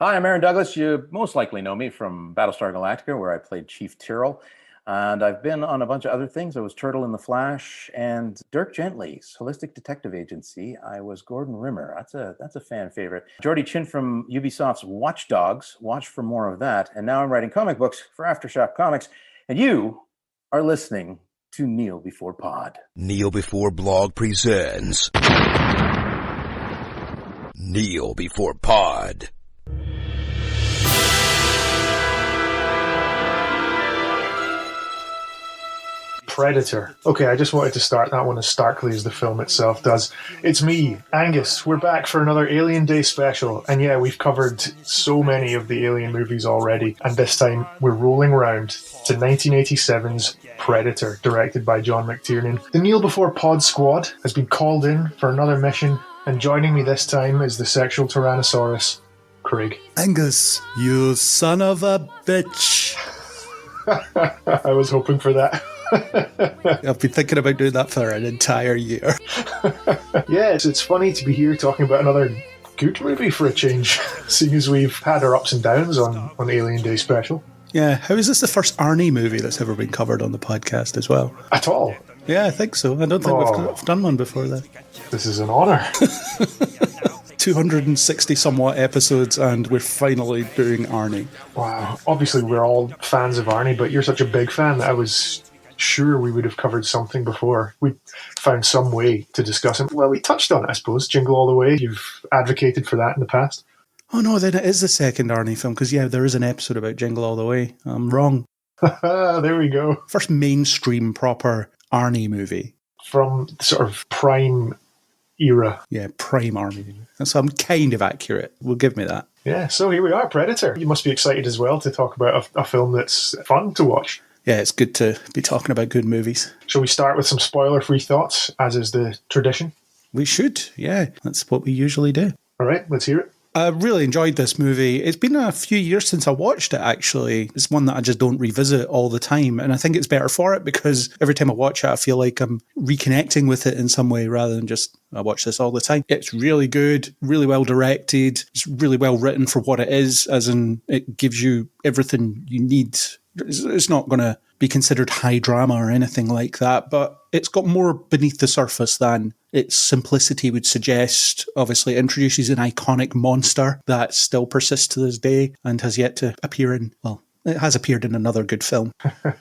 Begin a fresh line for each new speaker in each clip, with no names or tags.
Hi, I'm Aaron Douglas. You most likely know me from Battlestar Galactica, where I played Chief Tyrrell. And I've been on a bunch of other things. I was Turtle in the Flash and Dirk Gently's Holistic Detective Agency. I was Gordon Rimmer. That's a fan favorite. Geordie Chin from Ubisoft's Watch Dogs. Watch for more of that. And now I'm writing comic books for Aftershock Comics. And you are listening to Kneel Before Pod.
Kneel Before Blog presents Kneel Before Pod.
Predator. Okay, I just wanted to start that one as starkly as the film itself does. It's me, Angus. We're back for another Alien Day special. And yeah, we've covered so many of the Alien movies already. And this time, we're rolling round to 1987's Predator, directed by John McTiernan. The Kneel Before Pod squad has been called in for another mission. And joining me this time is the sexual Tyrannosaurus, Craig.
Angus, you son of a bitch.
I was hoping for that.
I've been thinking about doing that for an entire year.
Yeah, it's funny to be here talking about another good movie for a change, seeing as we've had our ups and downs on Alien Day Special.
Yeah, how is this the first Arnie movie that's ever been covered on the podcast as well?
At all?
Yeah, I think so. I don't think we've done one before that.
This is an honour.
260 somewhat episodes and we're finally doing Arnie.
Wow. Obviously we're all fans of Arnie, but you're such a big fan that I was sure we would have covered something before. We found some way to discuss it. Well, we touched on it, I suppose. Jingle All The Way. You've advocated for that in the past.
Oh no, then it is the second Arnie film, because yeah, there is an episode about Jingle All The Way. I'm wrong.
There we go.
First mainstream proper Arnie movie.
From sort of prime era.
Yeah, prime Arnie. So I'm kind of accurate. We'll give me that.
Yeah, so here we are, Predator. You must be excited as well to talk about a film that's fun to watch.
Yeah, it's good to be talking about good movies.
Shall we start with some spoiler-free thoughts, as is the tradition?
We should, yeah. That's what we usually do.
All right, let's hear it.
I really enjoyed this movie. It's been a few years since I watched it, actually. It's one that I just don't revisit all the time. And I think it's better for it because every time I watch it, I feel like I'm reconnecting with it in some way rather than just, I watch this all the time. It's really good, really well directed. It's really well written for what it is, as in it gives you everything you need. It's not going to be considered high drama or anything like that, but it's got more beneath the surface than its simplicity would suggest. Obviously, it introduces an iconic monster that still persists to this day and has yet to appear in, well, it has appeared in another good film.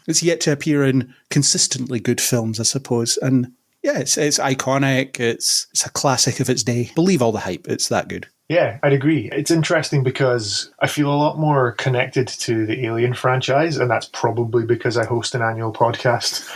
It's yet to appear in consistently good films, I suppose. And yeah, it's iconic. It's a classic of its day. Believe all the hype. It's that good.
Yeah, I'd agree. It's interesting because I feel a lot more connected to the Alien franchise, and that's probably because I host an annual podcast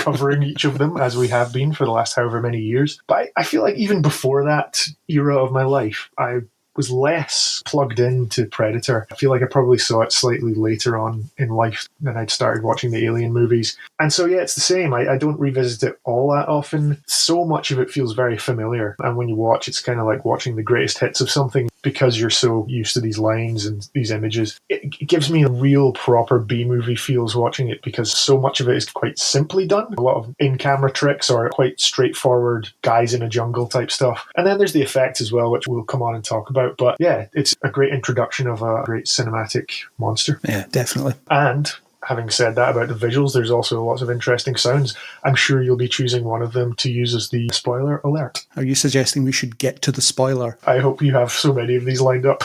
covering each of them, as we have been for the last however many years. But I feel like even before that era of my life, I was less plugged into Predator. I feel like I probably saw it slightly later on in life than I'd started watching the Alien movies. And so, yeah, it's the same. I don't revisit it all that often. So much of it feels very familiar. And when you watch, it's kind of like watching the greatest hits of something because you're so used to these lines and these images. It gives me a real proper B-movie feels watching it because so much of it is quite simply done. A lot of in-camera tricks or quite straightforward guys in a jungle type stuff. And then there's the effects as well, which we'll come on and talk about. But yeah, it's a great introduction of a great cinematic monster.
Yeah, definitely.
And having said that about the visuals, there's also lots of interesting sounds. I'm sure you'll be choosing one of them to use as the spoiler alert.
Are you suggesting we should get to the spoiler?
I hope you have so many of these lined up.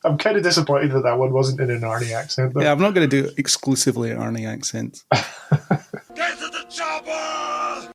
I'm kind of disappointed that one wasn't in an Arnie accent, though.
Yeah, I'm not going to do exclusively Arnie accents.
Get to the chopper!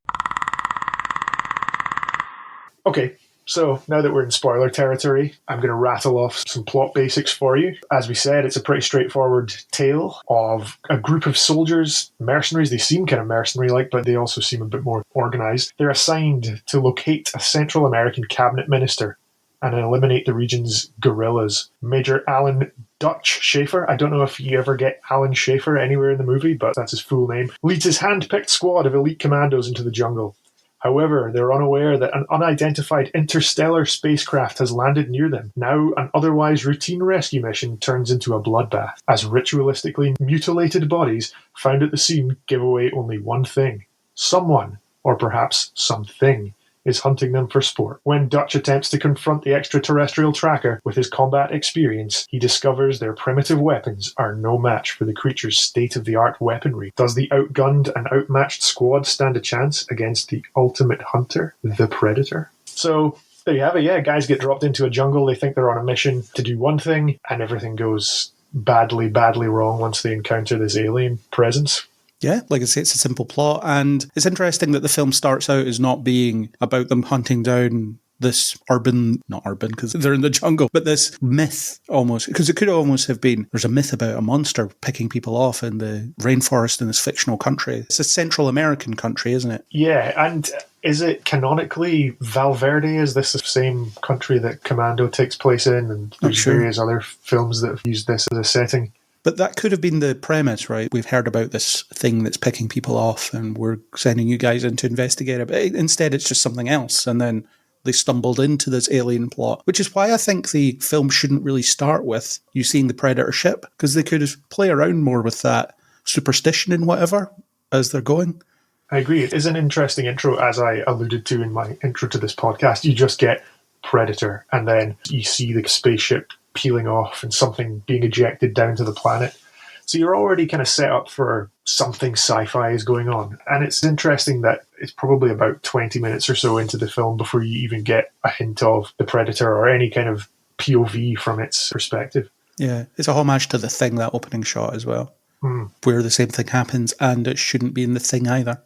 Okay. So, now that we're in spoiler territory, I'm going to rattle off some plot basics for you. As we said, it's a pretty straightforward tale of a group of soldiers, mercenaries. They seem kind of mercenary-like, but they also seem a bit more organised. They're assigned to locate a Central American cabinet minister and eliminate the region's guerrillas. Major Alan Dutch Schaefer, I don't know if you ever get Alan Schaefer anywhere in the movie, but that's his full name, leads his hand-picked squad of elite commandos into the jungle. However, they're unaware that an unidentified interstellar spacecraft has landed near them. Now, an otherwise routine rescue mission turns into a bloodbath, as ritualistically mutilated bodies found at the scene give away only one thing. Someone, or perhaps something, is hunting them for sport. When Dutch attempts to confront the extraterrestrial tracker with his combat experience, he discovers their primitive weapons are no match for the creature's state-of-the-art weaponry. Does the outgunned and outmatched squad stand a chance against the ultimate hunter, the Predator? So there you have it. Yeah, guys get dropped into a jungle. They think they're on a mission to do one thing, and everything goes badly wrong once they encounter this alien presence.
Yeah, like I say, it's a simple plot, and it's interesting that the film starts out as not being about them hunting down this not urban because they're in the jungle, but this myth almost, because it could almost have been, there's a myth about a monster picking people off in the rainforest in this fictional country. It's a Central American country, isn't it?
Yeah, and is it canonically Valverde? Is this the same country that Commando takes place in? And there's various other films that have used this as a setting.
But that could have been the premise, right? We've heard about this thing that's picking people off and we're sending you guys in to investigate it. But instead, it's just something else. And then they stumbled into this alien plot, which is why I think the film shouldn't really start with you seeing the Predator ship, because they could play around more with that superstition and whatever as they're going.
I agree. It is an interesting intro, as I alluded to in my intro to this podcast. You just get Predator, and then you see the spaceship peeling off and something being ejected down to the planet. So you're already kind of set up for something sci-fi is going on. And it's interesting that it's probably about 20 minutes or so into the film before you even get a hint of the Predator or any kind of POV from its perspective.
Yeah, it's a homage to The Thing, that opening shot as well, where the same thing happens, and it shouldn't be in The Thing either.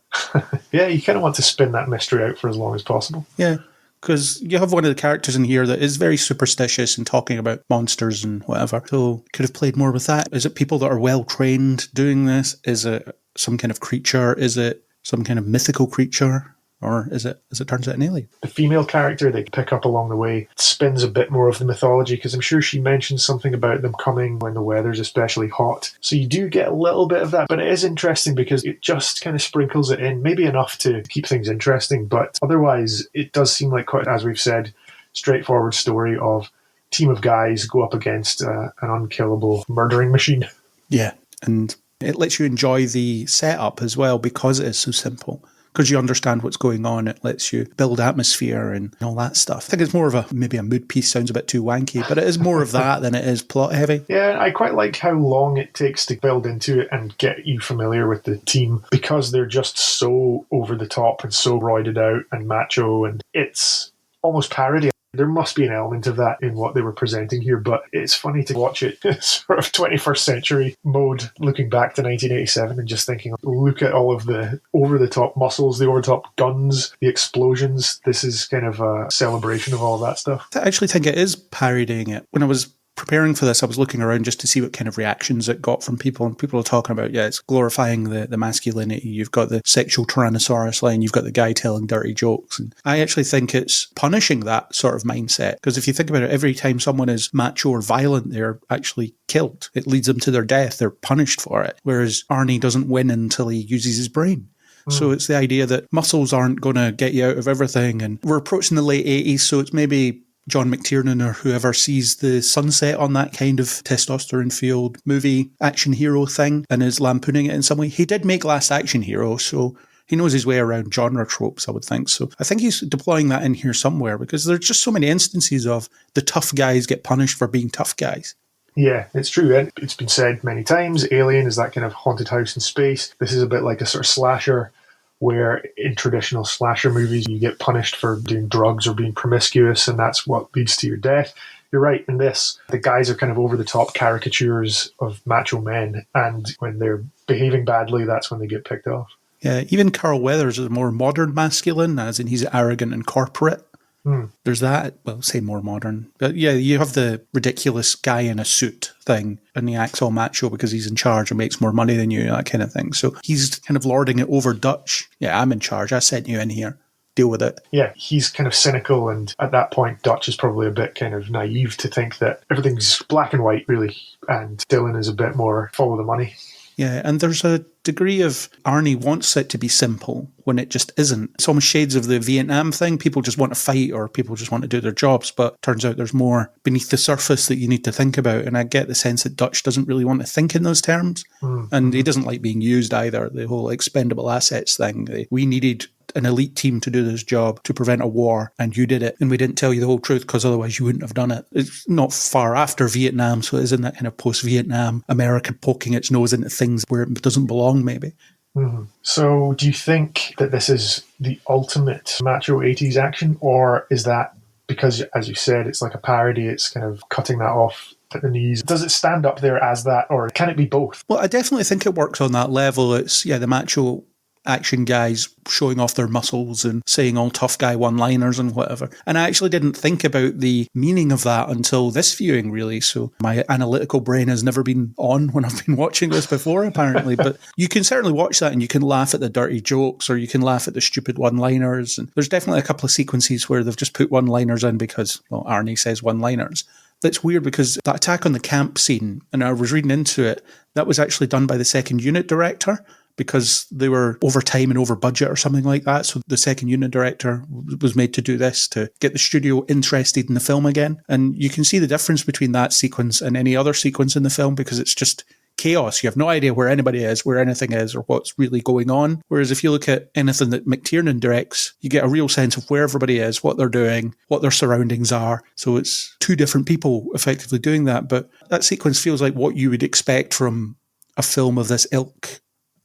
Yeah, you kind of want to spin that mystery out for as long as possible.
Yeah. Because you have one of the characters in here that is very superstitious and talking about monsters and whatever. So could have played more with that. Is it people that are well trained doing this? Is it some kind of creature? Is it some kind of mythical creature? Or is it, as it turns out, an alien?
The female character they pick up along the way spins a bit more of the mythology, because I'm sure she mentions something about them coming when the weather's especially hot. So you do get a little bit of that, but it is interesting because it just kind of sprinkles it in, maybe enough to keep things interesting, but otherwise it does seem like, quite, as we've said, straightforward story of team of guys go up against an unkillable murdering machine.
Yeah, and it lets you enjoy the setup as well because it is so simple. Because you understand what's going on, it lets you build atmosphere and all that stuff. I think it's more of maybe a mood piece, sounds a bit too wanky, but it is more of that than it is plot heavy.
Yeah, I quite like how long it takes to build into it and get you familiar with the team, because they're just so over the top and so roided out and macho, and it's almost parody. There must be an element of that in what they were presenting here, but it's funny to watch it sort of 21st century mode, looking back to 1987 and just thinking, look at all of the over-the-top muscles, the over-the-top guns, the explosions. This is kind of a celebration of all that stuff.
I actually think it is parodying it. When I was preparing for this, I was looking around just to see what kind of reactions it got from people, and people are talking about, yeah, it's glorifying the masculinity. You've got the sexual Tyrannosaurus line, you've got the guy telling dirty jokes. And I actually think it's punishing that sort of mindset, because if you think about it, every time someone is macho or violent, they're actually killed. It leads them to their death. They're punished for it. Whereas Arnie doesn't win until he uses his brain. So it's the idea that muscles aren't going to get you out of everything. And we're approaching the late 80s, so it's maybe John McTiernan or whoever sees the sunset on that kind of testosterone-fueled movie action hero thing and is lampooning it in some way. He did make Last Action Hero, so he knows his way around genre tropes, I would think. So I think he's deploying that in here somewhere, because there's just so many instances of the tough guys get punished for being tough guys.
Yeah, it's true. It's been said many times, Alien is that kind of haunted house in space. This is a bit like a sort of slasher, where in traditional slasher movies you get punished for doing drugs or being promiscuous, and that's what leads to your death. You're right, in this, the guys are kind of over-the-top caricatures of macho men, and when they're behaving badly, that's when they get picked off.
Yeah, even Carl Weathers is more modern masculine, as in he's arrogant and corporate. There's that, well, say more modern. But yeah, you have the ridiculous guy in a suit thing, and he acts all macho because he's in charge and makes more money than you, that kind of thing. So he's kind of lording it over Dutch. Yeah, I'm in charge. I sent you in here. Deal with it.
Yeah, he's kind of cynical, and at that point, Dutch is probably a bit kind of naive to think that everything's black and white, really, and Dylan is a bit more follow the money.
Yeah, and there's a degree of Arnie wants it to be simple when it just isn't. It's almost shades of the Vietnam thing. People just want to fight or people just want to do their jobs, but turns out there's more beneath the surface that you need to think about. And I get the sense that Dutch doesn't really want to think in those terms. And he doesn't like being used either. The whole expendable assets thing. We needed an elite team to do this job to prevent a war, and you did it, and we didn't tell you the whole truth because otherwise you wouldn't have done it. It's not far after Vietnam, so it is in that kind of post-Vietnam America poking its nose into things where it doesn't belong, maybe.
Mm-hmm. So do you think that this is the ultimate macho 80s action, or is that because, as you said, it's like a parody, it's kind of cutting that off at the knees? Does it stand up there as that, or can it be both?
Well, I definitely think it works on that level. It's, the macho action guys showing off their muscles and saying all tough guy one-liners and whatever. And I actually didn't think about the meaning of that until this viewing, really. So my analytical brain has never been on when I've been watching this before, apparently. But you can certainly watch that and you can laugh at the dirty jokes or you can laugh at the stupid one-liners. And there's definitely a couple of sequences where they've just put one-liners in because, well, Arnie says one-liners. That's weird because that attack on the camp scene, and I was reading into it, that was actually done by the second unit director, because they were over time and over budget or something like that. So the second unit director was made to do this to get the studio interested in the film again. And you can see the difference between that sequence and any other sequence in the film because it's just chaos. You have no idea where anybody is, where anything is, or what's really going on. Whereas if you look at anything that McTiernan directs, you get a real sense of where everybody is, what they're doing, what their surroundings are. So it's two different people effectively doing that. But that sequence feels like what you would expect from a film of this ilk,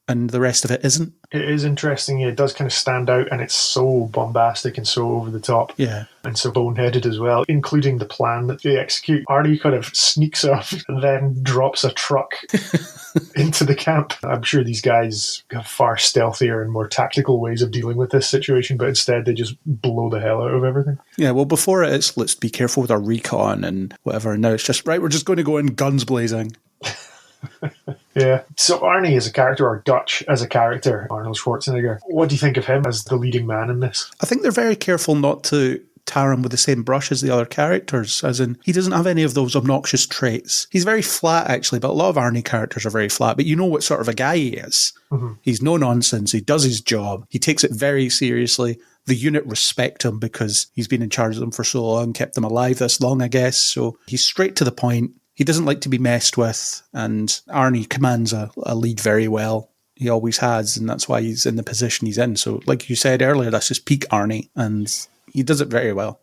and the rest of it isn't.
It is interesting. It does kind of stand out, and it's so bombastic and so over the top.
Yeah.
And so boneheaded as well, including the plan that they execute. Arnie kind of sneaks off and then drops a truck into the camp. I'm sure these guys have far stealthier and more tactical ways of dealing with this situation, but instead they just blow the hell out of everything.
Yeah, well, before it's let's be careful with our recon and whatever. And now it's just, right, we're just going to go in guns blazing.
Yeah. So Arnie as a character, or Dutch as a character, Arnold Schwarzenegger, what do you think of him as the leading man in this?
I think they're very careful not to tar him with the same brush as the other characters, as in he doesn't have any of those obnoxious traits. He's very flat, actually, but a lot of Arnie characters are very flat, but you know what sort of a guy he is. Mm-hmm. He's no nonsense. He does his job. He takes it very seriously. The unit respect him because he's been in charge of them for so long, kept them alive this long, I guess. So he's straight to the point. He doesn't like to be messed with, and Arnie commands a lead very well. He always has, and that's why he's in the position he's in. So, like you said earlier, that's just peak Arnie, and he does it very well.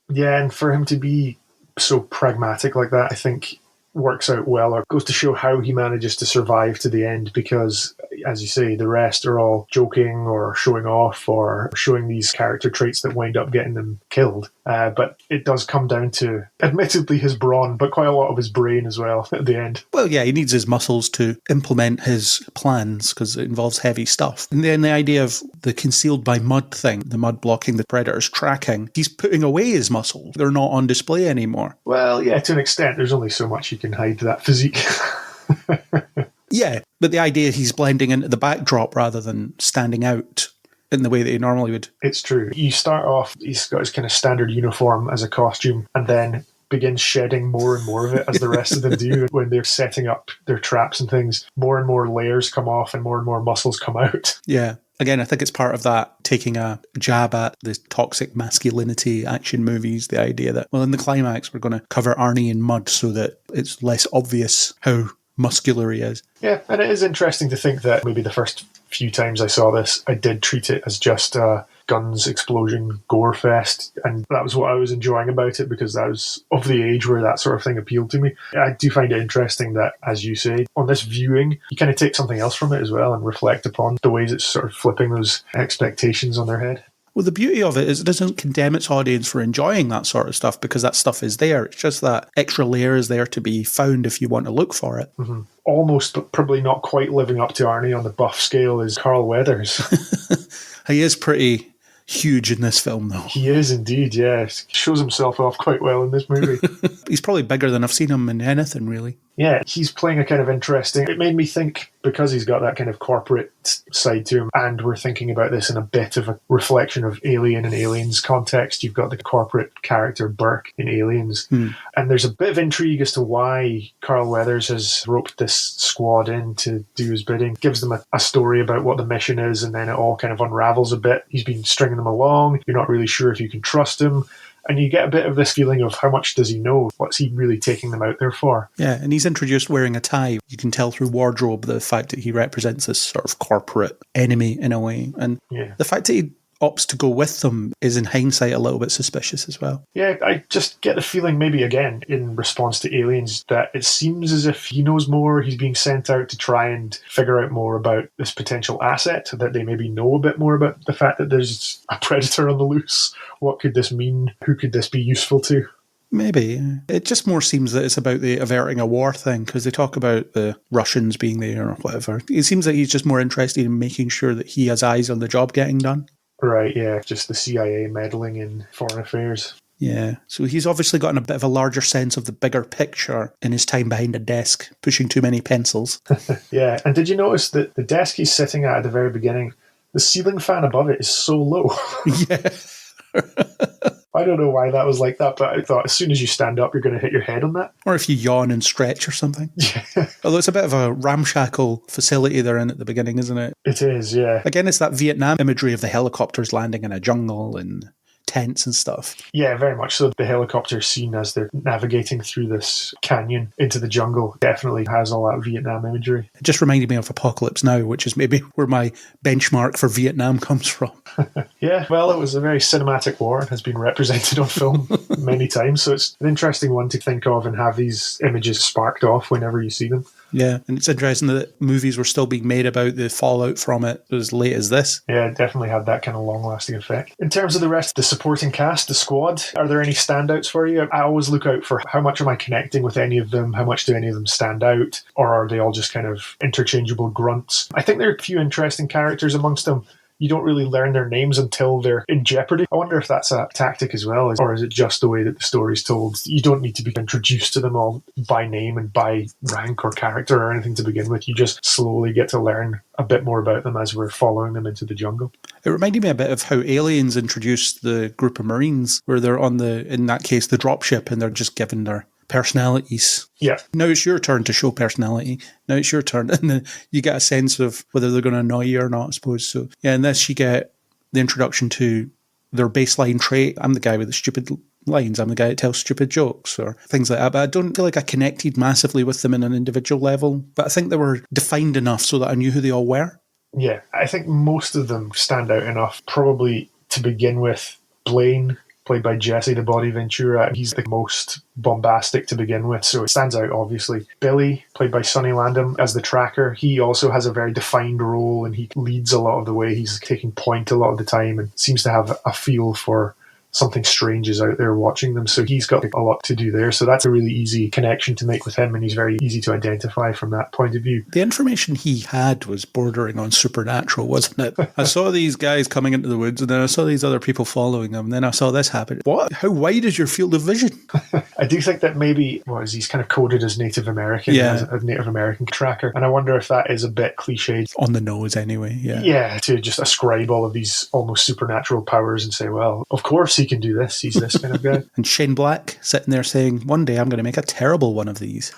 Yeah, and for him to be so pragmatic like that, I think works out well, or goes to show how he manages to survive to the end, because, as you say, the rest are all joking or showing off or showing these character traits that wind up getting them killed. But it does come down to, admittedly, his brawn, but quite a lot of his brain as well at the end.
Well, yeah, he needs his muscles to implement his plans because it involves heavy stuff. And then the idea of the concealed by mud thing, the mud blocking the predator's tracking, he's putting away his muscles. They're not on display anymore.
Well, yeah, to an extent, there's only so much you can hide that physique.
Yeah, but the idea he's blending into the backdrop rather than standing out in the way that he normally would.
It's true. You start off, he's got his kind of standard uniform as a costume, and then begins shedding more and more of it as the rest of them do. When they're setting up their traps and things, more and more layers come off and more muscles come out.
Yeah. Again, I think it's part of that, taking a jab at the toxic masculinity action movies, the idea that, well, in the climax, we're going to cover Arnie in mud so that it's less obvious how muscular he is.
Yeah, and it is interesting to think that maybe the first few times I saw this, I did treat it as just a guns, explosion, gore fest, and that was what I was enjoying about it, because I was of the age where that sort of thing appealed to me. I do find it interesting that, as you say, on this viewing, you kind of take something else from it as well and reflect upon the ways it's sort of flipping those expectations on their head.
Well, the beauty of it is it doesn't condemn its audience for enjoying that sort of stuff, because that stuff is there. It's just that extra layer is there to be found if you want to look for it.
Mm-hmm. Almost, but probably not quite living up to Arnie on the buff scale is Carl Weathers.
He is pretty huge in this film, though.
He is indeed, yes. He shows himself off quite well in this movie.
He's probably bigger than I've seen him in anything, really.
Yeah, he's playing a kind of interesting... It made me think, because he's got that kind of corporate side to him, and we're thinking about this in a bit of a reflection of Alien and Aliens context. You've got the corporate character Burke in Aliens. And there's a bit of intrigue as to why Carl Weathers has roped this squad in to do his bidding. Gives them a story about what the mission is, and then it all kind of unravels a bit. He's been stringing them along. You're not really sure if you can trust him. And you get a bit of this feeling of how much does he know? What's he really taking them out there for?
Yeah, and he's introduced wearing a tie. You can tell through wardrobe the fact that he represents this sort of corporate enemy in a way. And the fact that he opts to go with them is in hindsight a little bit suspicious as well.
Yeah, I just get the feeling, maybe again, in response to Aliens, that it seems as if he knows more. He's being sent out to try and figure out more about this potential asset, that they maybe know a bit more about the fact that there's a predator on the loose. What could this mean? Who could this be useful to?
Maybe. It just more seems that it's about the averting a war thing, because they talk about the Russians being there or whatever. It seems that he's just more interested in making sure that he has eyes on the job getting done.
Right, yeah, just the CIA meddling in foreign affairs.
Yeah, so he's obviously gotten a bit of a larger sense of the bigger picture in his time behind a desk, pushing too many pencils.
Yeah, and did you notice that the desk he's sitting at the very beginning, the ceiling fan above it is so low?
Yeah.
I don't know why that was like that, but I thought as soon as you stand up, you're going to hit your head on that.
Or if you yawn and stretch or something.
Yeah.
Although it's a bit of a ramshackle facility they're in at the beginning, isn't it?
It is, yeah.
Again, it's that Vietnam imagery of the helicopters landing in a jungle and tents and stuff.
Yeah, very much so. The helicopter scene as they're navigating through this canyon into the jungle definitely has all that Vietnam imagery.
It just reminded me of Apocalypse Now, which is maybe where my benchmark for Vietnam comes from.
Yeah, well, it was a very cinematic war and has been represented on film many times, so it's an interesting one to think of and have these images sparked off whenever you see them.
Yeah, and it's interesting that movies were still being made about the fallout from it as late as this.
Yeah, it definitely had that kind of long-lasting effect. In terms of the rest of the supporting cast, the squad, are there any standouts for you? I always look out for how much am I connecting with any of them, how much do any of them stand out, or are they all just kind of interchangeable grunts? I think there are a few interesting characters amongst them. You don't really learn their names until they're in jeopardy. I wonder if that's a tactic as well, or is it just the way that the story's told? You don't need to be introduced to them all by name and by rank or character or anything to begin with. You just slowly get to learn a bit more about them as we're following them into the jungle.
It reminded me a bit of how Aliens introduced the group of Marines, where they're on in that case, the dropship, and they're just given their personalities.
Yeah.
Now it's your turn to show personality. Now it's your turn. And then you get a sense of whether they're going to annoy you or not, I suppose. So, yeah, in this you get the introduction to their baseline trait. I'm the guy with the stupid lines. I'm the guy that tells stupid jokes or things like that. But I don't feel like I connected massively with them in an individual level. But I think they were defined enough so that I knew who they all were.
Yeah, I think most of them stand out enough. Probably to begin with, Blaine, played by Jesse the Body Ventura. He's the most bombastic to begin with, so it stands out, obviously. Billy, played by Sonny Landham as the tracker, he also has a very defined role and he leads a lot of the way. He's taking point a lot of the time and seems to have a feel for something strange is out there watching them, so he's got a lot to do there. So that's a really easy connection to make with him, and he's very easy to identify from that point of view.
The information he had was bordering on supernatural, wasn't it? I saw these guys coming into the woods, and then I saw these other people following them, and then I saw this happen. What? How wide is your field of vision?
I do think that maybe, he's kind of coded as Native American, as a Native American tracker, and I wonder if that is a bit cliched.
On the nose, anyway, yeah.
Yeah, to just ascribe all of these almost supernatural powers and say, well, of course he can do this. He's this kind of guy.
And Shane Black sitting there saying, one day I'm going to make a terrible one of these.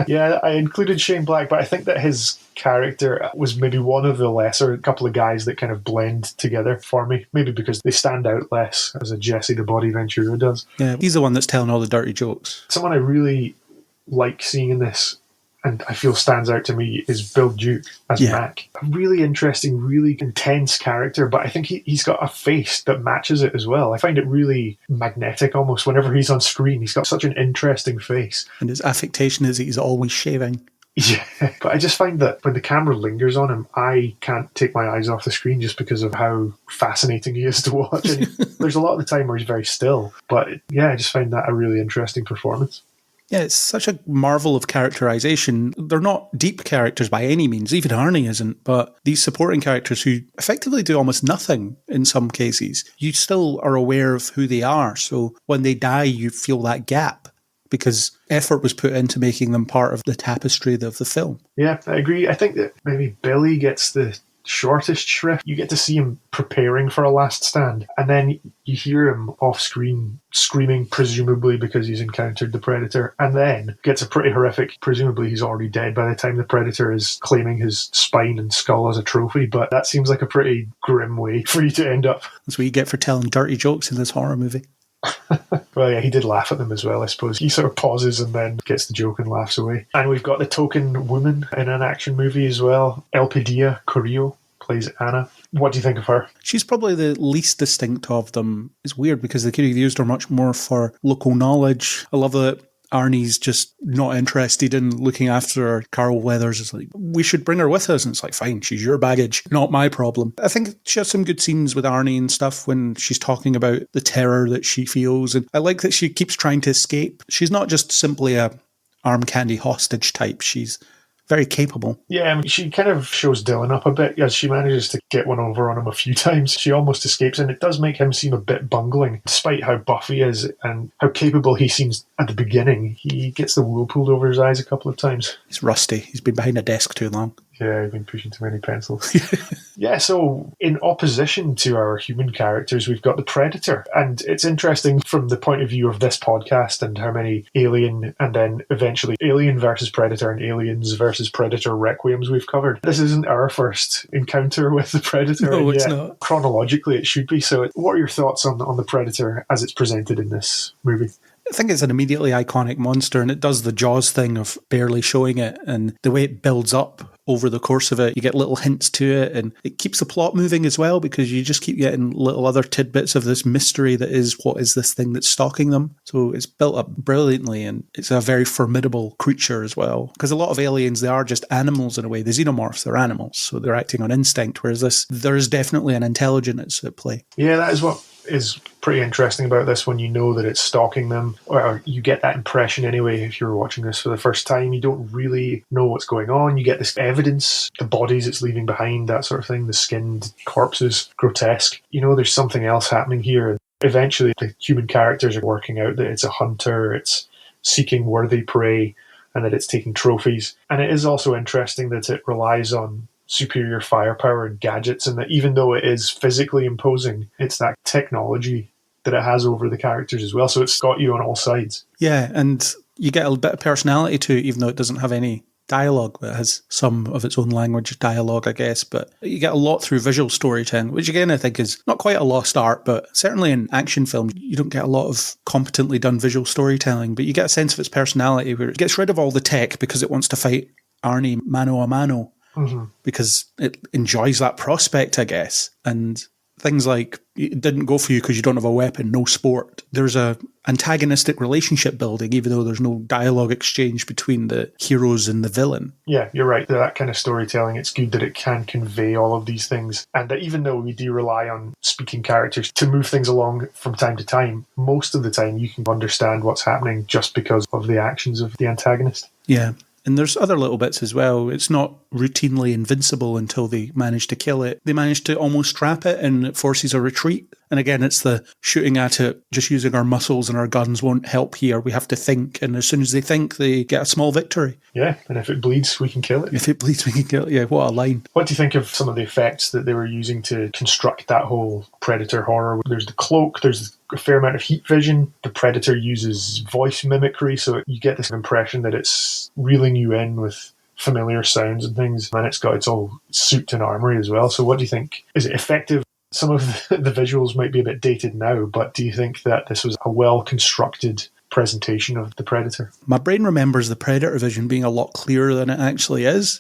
Yeah, I included Shane Black, but I think that his character was maybe one of the lesser couple of guys that kind of blend together for me. Maybe because they stand out less, as a Jesse the Body Ventura does.
Yeah, he's the one that's telling all the dirty jokes.
Someone I really like seeing in this, and I feel stands out to me, is Bill Duke as Mac. A really interesting, really intense character, but I think he's got a face that matches it as well. I find it really magnetic almost whenever he's on screen. He's got such an interesting face.
And his affectation is he's always shaving.
Yeah, but I just find that when the camera lingers on him, I can't take my eyes off the screen just because of how fascinating he is to watch. And there's a lot of the time where he's very still, but yeah, I just find that a really interesting performance.
Yeah, it's such a marvel of characterization. They're not deep characters by any means, even Arnie isn't, but these supporting characters who effectively do almost nothing in some cases, you still are aware of who they are. So when they die, you feel that gap because effort was put into making them part of the tapestry of the film.
Yeah, I agree. I think that maybe Billy gets the shortest shrift. You get to see him preparing for a last stand, and then you hear him off screen screaming, presumably because he's encountered the Predator, and then gets a pretty horrific, presumably he's already dead by the time the Predator is claiming his spine and skull as a trophy, but that seems like a pretty grim way for you to end up.
That's what you get for telling dirty jokes in this horror movie.
Well, yeah, he did laugh at them as well, I suppose. He sort of pauses and then gets the joke and laughs away. And we've got the token woman in an action movie as well. Elpidia Carrillo plays Anna. What do you think of her?
She's probably the least distinct of them. It's weird because they could have used her much more for local knowledge. I love that Arnie's just not interested in looking after her. Carol Weathers is like, we should bring her with us. And it's like, fine, she's your baggage, not my problem. I think she has some good scenes with Arnie and stuff when she's talking about the terror that she feels. And I like that she keeps trying to escape. She's not just simply a arm candy hostage type. She's very capable.
Yeah, I mean, she kind of shows Dylan up a bit as she manages to get one over on him a few times. She almost escapes, and it does make him seem a bit bungling. Despite how buff he is and how capable he seems at the beginning, he gets the wool pulled over his eyes a couple of times.
He's rusty. He's been behind a desk too long.
Yeah, I've been pushing too many pencils. Yeah, so in opposition to our human characters, we've got the Predator. And it's interesting from the point of view of this podcast and how many Alien and then eventually Alien versus Predator and Aliens versus Predator Requiems we've covered. This isn't our first encounter with the Predator.
No, it's not.
Chronologically, it should be. So what are your thoughts on the Predator as it's presented in this movie?
I think it's an immediately iconic monster, and it does the Jaws thing of barely showing it, and the way it builds up over the course of it, you get little hints to it, and it keeps the plot moving as well, because you just keep getting little other tidbits of this mystery that is, what is this thing that's stalking them? So it's built up brilliantly, and it's a very formidable creature as well, because a lot of aliens, they are just animals in a way. The xenomorphs, they're animals, so they're acting on instinct, whereas there is definitely an intelligence at play.
Yeah, that is what is pretty interesting about this when you know that it's stalking them, or you get that impression anyway if you're watching this for the first time. You don't really know what's going on. You get this evidence, the bodies it's leaving behind, that sort of thing, the skinned corpses, grotesque. You know there's something else happening here. Eventually the human characters are working out that it's a hunter, it's seeking worthy prey, and that it's taking trophies. And it is also interesting that it relies on superior firepower and gadgets, and that even though it is physically imposing, it's that technology that it has over the characters as well. So it's got you on all sides.
Yeah, and you get a bit of personality to it, even though it doesn't have any dialogue, but it has some of its own language dialogue, I guess. But you get a lot through visual storytelling, which again I think is not quite a lost art, but certainly in action films you don't get a lot of competently done visual storytelling, but you get a sense of its personality where it gets rid of all the tech because it wants to fight Arnie mano a mano. Mm-hmm. Because it enjoys that prospect, I guess. And things like, it didn't go for you because you don't have a weapon, no sport. There's a antagonistic relationship building, even though there's no dialogue exchange between the heroes and the villain.
Yeah, you're right. That kind of storytelling, it's good that it can convey all of these things. And that even though we do rely on speaking characters to move things along from time to time, most of the time you can understand what's happening just because of the actions of the antagonist.
Yeah. And there's other little bits as well. It's not routinely invincible until they manage to kill it. They manage to almost trap it, and it forces a retreat. And again, it's the shooting at it, just using our muscles and our guns won't help here. We have to think. And as soon as they think, they get a small victory.
Yeah, and if it bleeds, we can kill it.
If it bleeds, we can kill it. Yeah, what a line.
What do you think of some of the effects that they were using to construct that whole Predator horror? There's the cloak, there's a fair amount of heat vision. The Predator uses voice mimicry, so you get this impression that it's reeling you in with familiar sounds and things. And it's got its own suit and armory as well. So what do you think? Is it effective? Some of the visuals might be a bit dated now, but do you think that this was a well-constructed presentation of the Predator?
My brain remembers the Predator vision being a lot clearer than it actually is.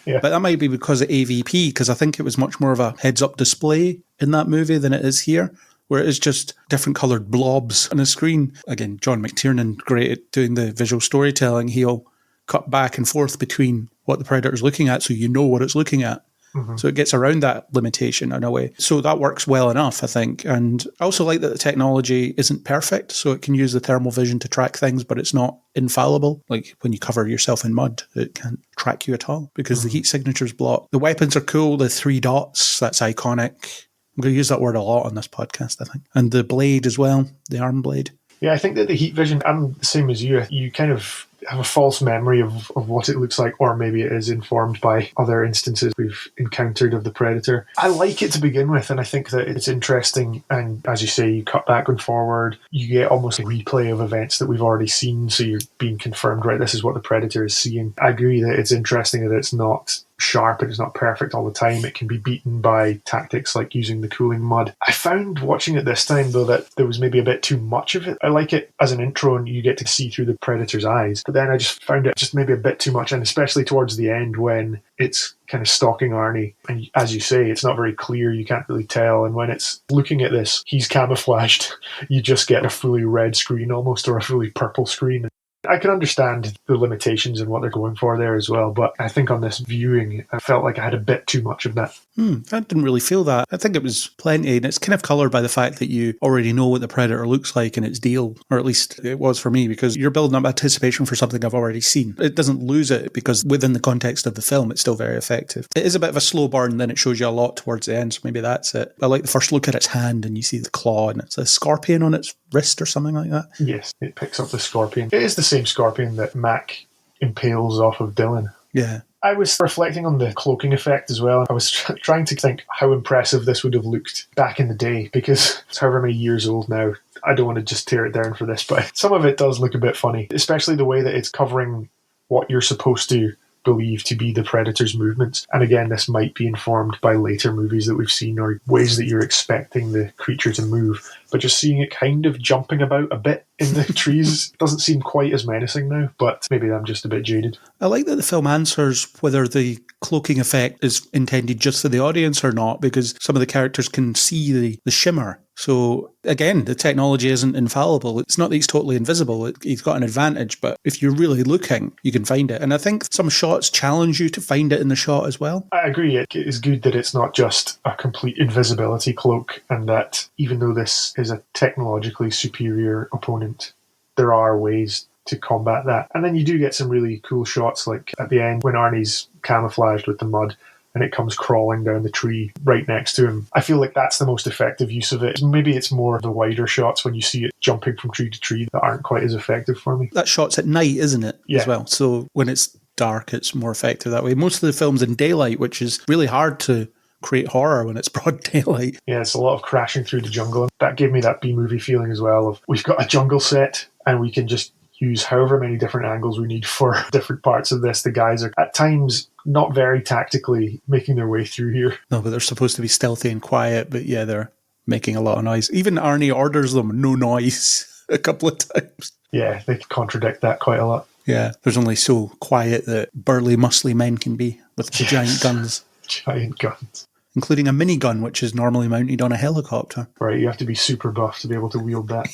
Yeah. But that might be because of AVP, because I think it was much more of a heads-up display in that movie than it is here, where it is just different coloured blobs on a screen. Again, John McTiernan, great at doing the visual storytelling. He'll cut back and forth between what the Predator's looking at so you know what it's looking at. Mm-hmm. So it gets around that limitation in a way. So that works well enough, I think. And I also like that the technology isn't perfect, so it can use the thermal vision to track things, but it's not infallible. Like when you cover yourself in mud, it can't track you at all because the heat signature's blocked. The weapons are cool. The 3 dots, that's iconic. I'm going to use that word a lot on this podcast, I think. And the blade as well, the arm blade.
Yeah, I think that the heat vision, I'm the same as you. You kind of have a false memory of what it looks like, or maybe it is informed by other instances we've encountered of the Predator. I like it to begin with, and I think that it's interesting. And as you say, you cut back and forward, you get almost a replay of events that we've already seen. So you're being confirmed, right, this is what the Predator is seeing. I agree that it's interesting that it's not sharp and it's not perfect all the time. It can be beaten by tactics like using the cooling mud. I found watching it this time, though, that there was maybe a bit too much of it. I like it as an intro and you get to see through the Predator's eyes, but then I just found it just maybe a bit too much, and especially towards the end when it's kind of stalking Arnie. And as you say, it's not very clear, you can't really tell. And when it's looking at this, he's camouflaged. You just get a fully red screen almost, or a fully purple screen. I can understand the limitations and what they're going for there as well, but I think on this viewing, I felt like I had a bit too much of that.
I didn't really feel that. I think it was plenty, and it's kind of coloured by the fact that you already know what the Predator looks like in its deal, or at least it was for me, because you're building up anticipation for something I've already seen. It doesn't lose it, because within the context of the film, it's still very effective. It is a bit of a slow burn, then it shows you a lot towards the end, so maybe that's it. I like the first look at its hand, and you see the claw, and it's a scorpion on its wrist or something like that.
Yes, it picks up the scorpion. It is the same scorpion that Mac impales off of Dylan.
Yeah.
I was reflecting on the cloaking effect as well. I was trying to think how impressive this would have looked back in the day, because it's however many years old now. I don't want to just tear it down for this, but some of it does look a bit funny, especially the way that it's covering what you're supposed to believe to be the Predator's movements. And again, this might be informed by later movies that we've seen, or ways that you're expecting the creature to move. But just seeing it kind of jumping about a bit in the trees doesn't seem quite as menacing now, but maybe I'm just a bit jaded.
I like that the film answers whether the cloaking effect is intended just for the audience or not, because some of the characters can see the shimmer. So again, the technology isn't infallible. It's not that he's totally invisible. He's got an advantage, but if you're really looking, you can find it. And I think some shots challenge you to find it in the shot as well.
I agree. It is good that it's not just a complete invisibility cloak, and that even though this is a technologically superior opponent, there are ways to combat that. And then you do get some really cool shots, like at the end when Arnie's camouflaged with the mud and it comes crawling down the tree right next to him. I feel like that's the most effective use of it. Maybe it's more the wider shots when you see it jumping from tree to tree that aren't quite as effective for me.
That shot's at night, isn't it?
Yeah.
As well. So when it's dark, it's more effective that way. Most of the film's in daylight, which is really hard to create horror when it's broad daylight.
Yeah, it's a lot of crashing through the jungle. That gave me that B-movie feeling as well of we've got a jungle set and we can just use however many different angles we need for different parts of this. The guys are at times not very tactically making their way through here.
No, but they're supposed to be stealthy and quiet, but yeah, they're making a lot of noise. Even Arnie orders them no noise a couple of times.
Yeah, they contradict that quite a lot.
Yeah, there's only so quiet that burly, muscly men can be with the giant guns.
Giant guns.
Including a minigun, which is normally mounted on a helicopter.
Right, you have to be super buff to be able to wield that.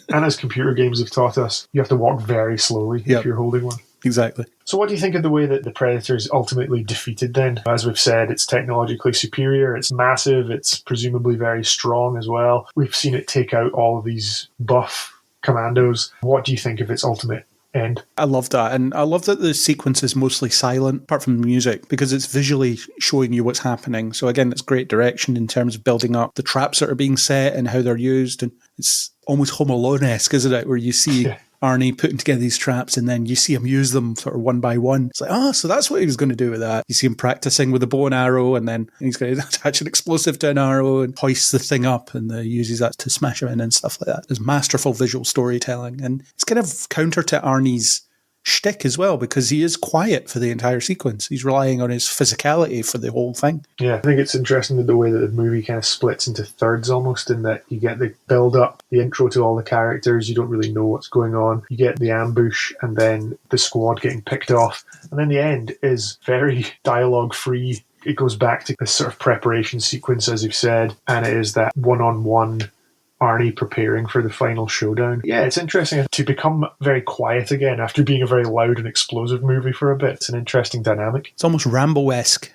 And as computer games have taught us, you have to walk very slowly if you're holding one.
Exactly.
So what do you think of the way that the Predator's ultimately defeated then? As we've said, it's technologically superior, it's massive, it's presumably very strong as well. We've seen it take out all of these buff commandos. What do you think of its ultimate end?
I love that, and I love that the sequence is mostly silent, apart from the music, because it's visually showing you what's happening. So again, it's great direction in terms of building up the traps that are being set and how they're used, and it's almost Home Alone-esque, isn't it, where you see Arnie putting together these traps and then you see him use them sort of one by one. It's like, so that's what he was going to do with that. You see him practicing with a bow and arrow, and then he's going to attach an explosive to an arrow and hoist the thing up, and uses that to smash him in and stuff like that. It's masterful visual storytelling, and it's kind of counter to Arnie's shtick as well, because he is quiet for the entire sequence. He's relying on his physicality for the whole thing.
Yeah, I think it's interesting the way that the movie kind of splits into thirds almost, in that you get the build-up, the intro to all the characters, you don't really know what's going on. You get the ambush, and then the squad getting picked off. And then the end is very dialogue-free. It goes back to this sort of preparation sequence, as you've said, and it is that one-on-one Arnie preparing for the final showdown. Yeah, it's interesting to become very quiet again after being a very loud and explosive movie for a bit. It's an interesting dynamic.
It's almost Rambo-esque,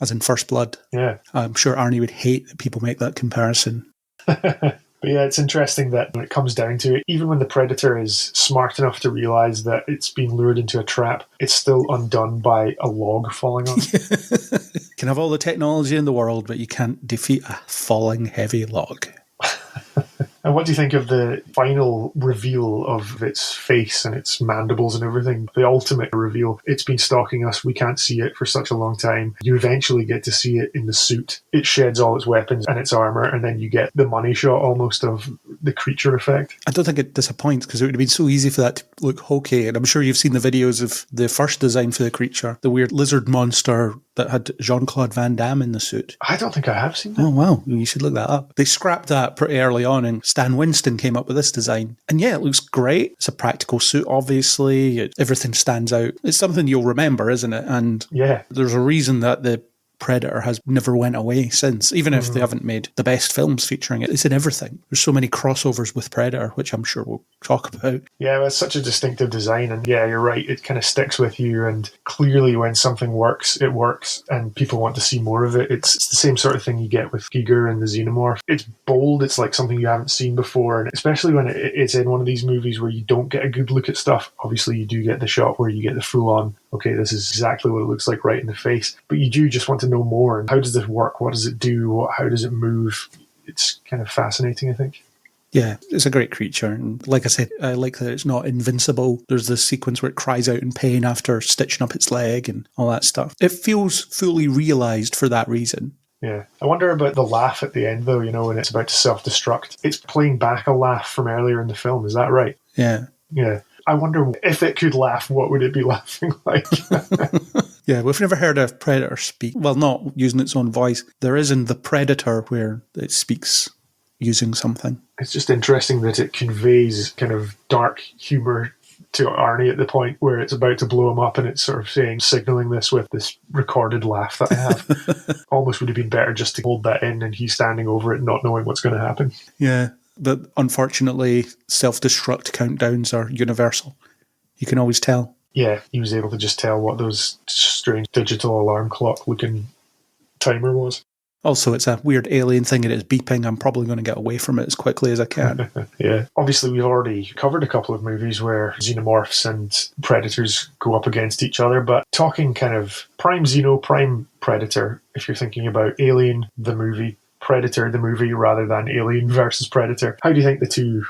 as in First Blood.
Yeah.
I'm sure Arnie would hate that people make that comparison.
But yeah, it's interesting that when it comes down to it, even when the Predator is smart enough to realise that it's being lured into a trap, it's still undone by a log falling on it.
You can have all the technology in the world, but you can't defeat a falling heavy log.
And what do you think of the final reveal of its face and its mandibles and everything? The ultimate reveal. It's been stalking us. We can't see it for such a long time. You eventually get to see it in the suit. It sheds all its weapons and its armor, and then you get the money shot almost of the creature effect.
I don't think it disappoints because it would have been so easy for that to look hokey. And I'm sure you've seen the videos of the first design for the creature, the weird lizard monster that had Jean-Claude Van Damme in the suit.
I don't think I have seen that.
Oh, wow. You should look that up. They scrapped that pretty early on, and Stan Winston came up with this design. And yeah, it looks great. It's a practical suit, obviously. Everything stands out. It's something you'll remember, isn't it? And
yeah,
there's a reason that the Predator has never went away since, even if they haven't made the best films featuring it. It's in everything. There's so many crossovers with Predator, which I'm sure we'll talk about.
Yeah, it's such a distinctive design, and yeah, you're right, it kind of sticks with you, and clearly when something works, it works, and people want to see more of it. It's the same sort of thing you get with Giger and the Xenomorph. It's bold, it's like something you haven't seen before, and especially when it's in one of these movies where you don't get a good look at stuff. Obviously, you do get the shot where you get the full-on, okay, this is exactly what it looks like right in the face, but you do just want to know more. And how does this work? What does it do? How does it move? It's kind of fascinating, I think.
Yeah, it's a great creature. And like I said, I like that it's not invincible. There's this sequence where it cries out in pain after stitching up its leg and all that stuff. It feels fully realised for that reason.
Yeah. I wonder about the laugh at the end, though, you know, when it's about to self-destruct. It's playing back a laugh from earlier in the film. Is that right?
Yeah.
Yeah. I wonder if it could laugh, what would it be laughing like?
Yeah, we've never heard a Predator speak. Well, not using its own voice. There is in The Predator where it speaks using something.
It's just interesting that it conveys kind of dark humour to Arnie at the point where it's about to blow him up, and it's sort of signaling this with this recorded laugh that I have. Almost would have been better just to hold that in and he's standing over it not knowing what's going to happen.
Yeah, but unfortunately, self-destruct countdowns are universal. You can always tell.
Yeah, he was able to just tell what those strange digital alarm clock looking timer was.
Also, it's a weird alien thing and it's beeping. I'm probably going to get away from it as quickly as I can.
Yeah. Obviously, we've already covered a couple of movies where xenomorphs and predators go up against each other, but talking kind of prime xeno, prime predator, if you're thinking about Alien, the movie, Predator, the movie, rather than Alien versus Predator, how do you think the two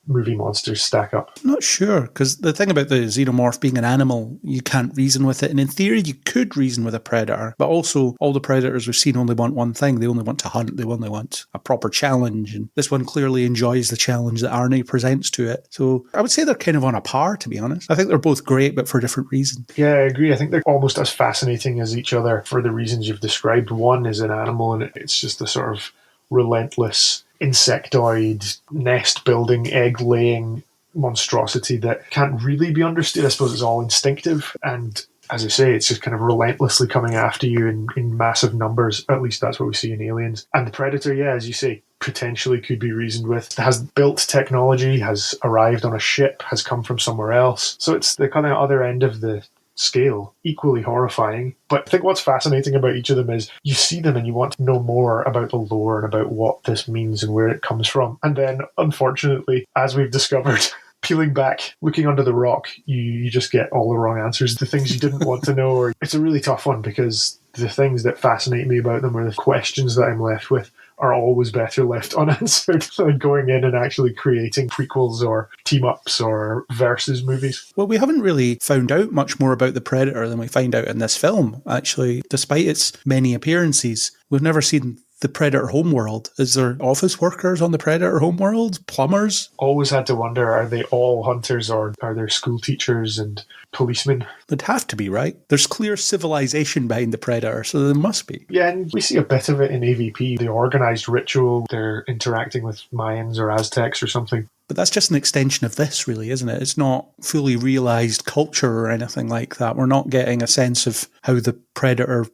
movie monsters stack up?
I'm not sure, because the thing about the xenomorph being an animal, you can't reason with it. And in theory, you could reason with a predator, but also all the predators we've seen only want one thing. They only want to hunt. They only want a proper challenge. And this one clearly enjoys the challenge that Arnie presents to it. So I would say they're kind of on a par, to be honest. I think they're both great, but for different reasons.
Yeah, I agree. I think they're almost as fascinating as each other for the reasons you've described. One is an animal, and it's just a sort of relentless insectoid, nest-building, egg-laying monstrosity that can't really be understood. I suppose it's all instinctive, and as I say, it's just kind of relentlessly coming after you in massive numbers. At least that's what we see in Aliens. And the Predator, yeah, as you say, potentially could be reasoned with. Has built technology, has arrived on a ship, has come from somewhere else. So it's the kind of other end of the scale, equally horrifying. But I think what's fascinating about each of them is you see them and you want to know more about the lore and about what this means and where it comes from. And then, unfortunately, as we've discovered, peeling back, looking under the rock, you just get all the wrong answers, the things you didn't want to know. Or it's a really tough one because the things that fascinate me about them, or the questions that I'm left with, are always better left unanswered than going in and actually creating prequels or team-ups or versus movies.
Well, we haven't really found out much more about the Predator than we find out in this film, actually. Despite its many appearances, we've never seen the Predator homeworld. Is there office workers on the Predator homeworld? Plumbers?
Always had to wonder, are they all hunters or are there school teachers and policemen?
They'd have to be, right? There's clear civilization behind the Predator, so there must be.
Yeah, and we see a bit of it in AVP. The organised ritual, they're interacting with Mayans or Aztecs or something.
But that's just an extension of this, really, isn't it? It's not fully realised culture or anything like that. We're not getting a sense of how the Predator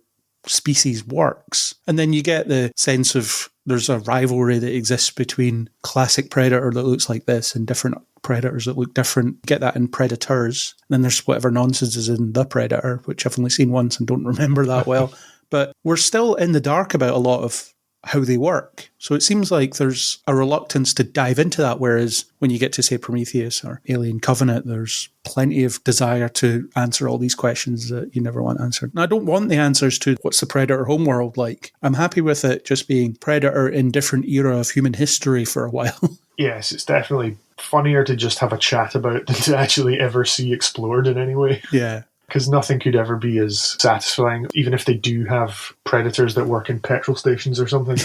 species works. And then you get the sense of there's a rivalry that exists between classic Predator that looks like this and different Predators that look different. You get that in Predators. And then there's whatever nonsense is in The Predator, which I've only seen once and don't remember that well. But we're still in the dark about a lot of how they work. So it seems like there's a reluctance to dive into that, whereas when you get to, say, Prometheus or Alien Covenant, there's plenty of desire to answer all these questions that you never want answered. And I don't want the answers to what's the Predator homeworld like. I'm happy with it just being Predator in different era of human history for a while.
Yes, it's definitely funnier to just have a chat about than to actually ever see explored in any way.
Yeah.
Because nothing could ever be as satisfying, even if they do have predators that work in petrol stations or something.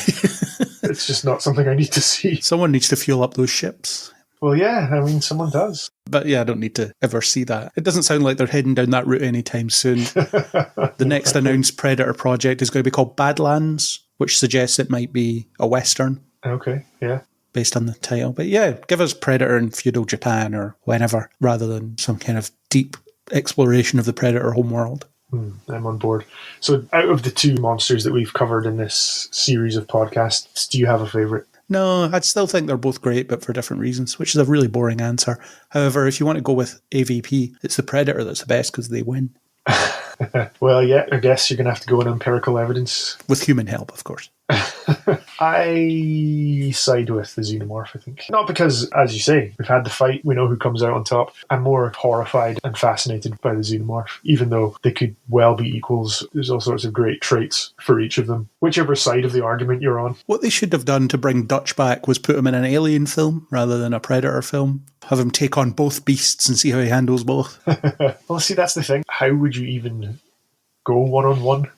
It's just not something I need to see.
Someone needs to fuel up those ships.
Well, yeah, I mean, someone does.
But yeah, I don't need to ever see that. It doesn't sound like they're heading down that route anytime soon. The next announced Predator project is going to be called Badlands, which suggests it might be a Western.
Okay, yeah.
Based on the title. But yeah, give us Predator in feudal Japan or whenever, rather than some kind of deep exploration of the Predator homeworld.
I'm on board. So out of the two monsters that we've covered in this series of podcasts, do you have a favourite?
No, I'd still think they're both great, but for different reasons, which is a really boring answer. However, if you want to go with AVP, it's the Predator that's the best because they win.
Well, yeah, I guess you're going to have to go on empirical evidence.
With human help, of course.
I side with the Xenomorph, I think. Not because, as you say, we've had the fight, we know who comes out on top. I'm more horrified and fascinated by the Xenomorph, even though they could well be equals. There's all sorts of great traits for each of them, whichever side of the argument you're on.
What they should have done to bring Dutch back was put him in an Alien film rather than a Predator film. Have him take on both beasts and see how he handles both.
Well, see, that's the thing. How would you even go one-on-one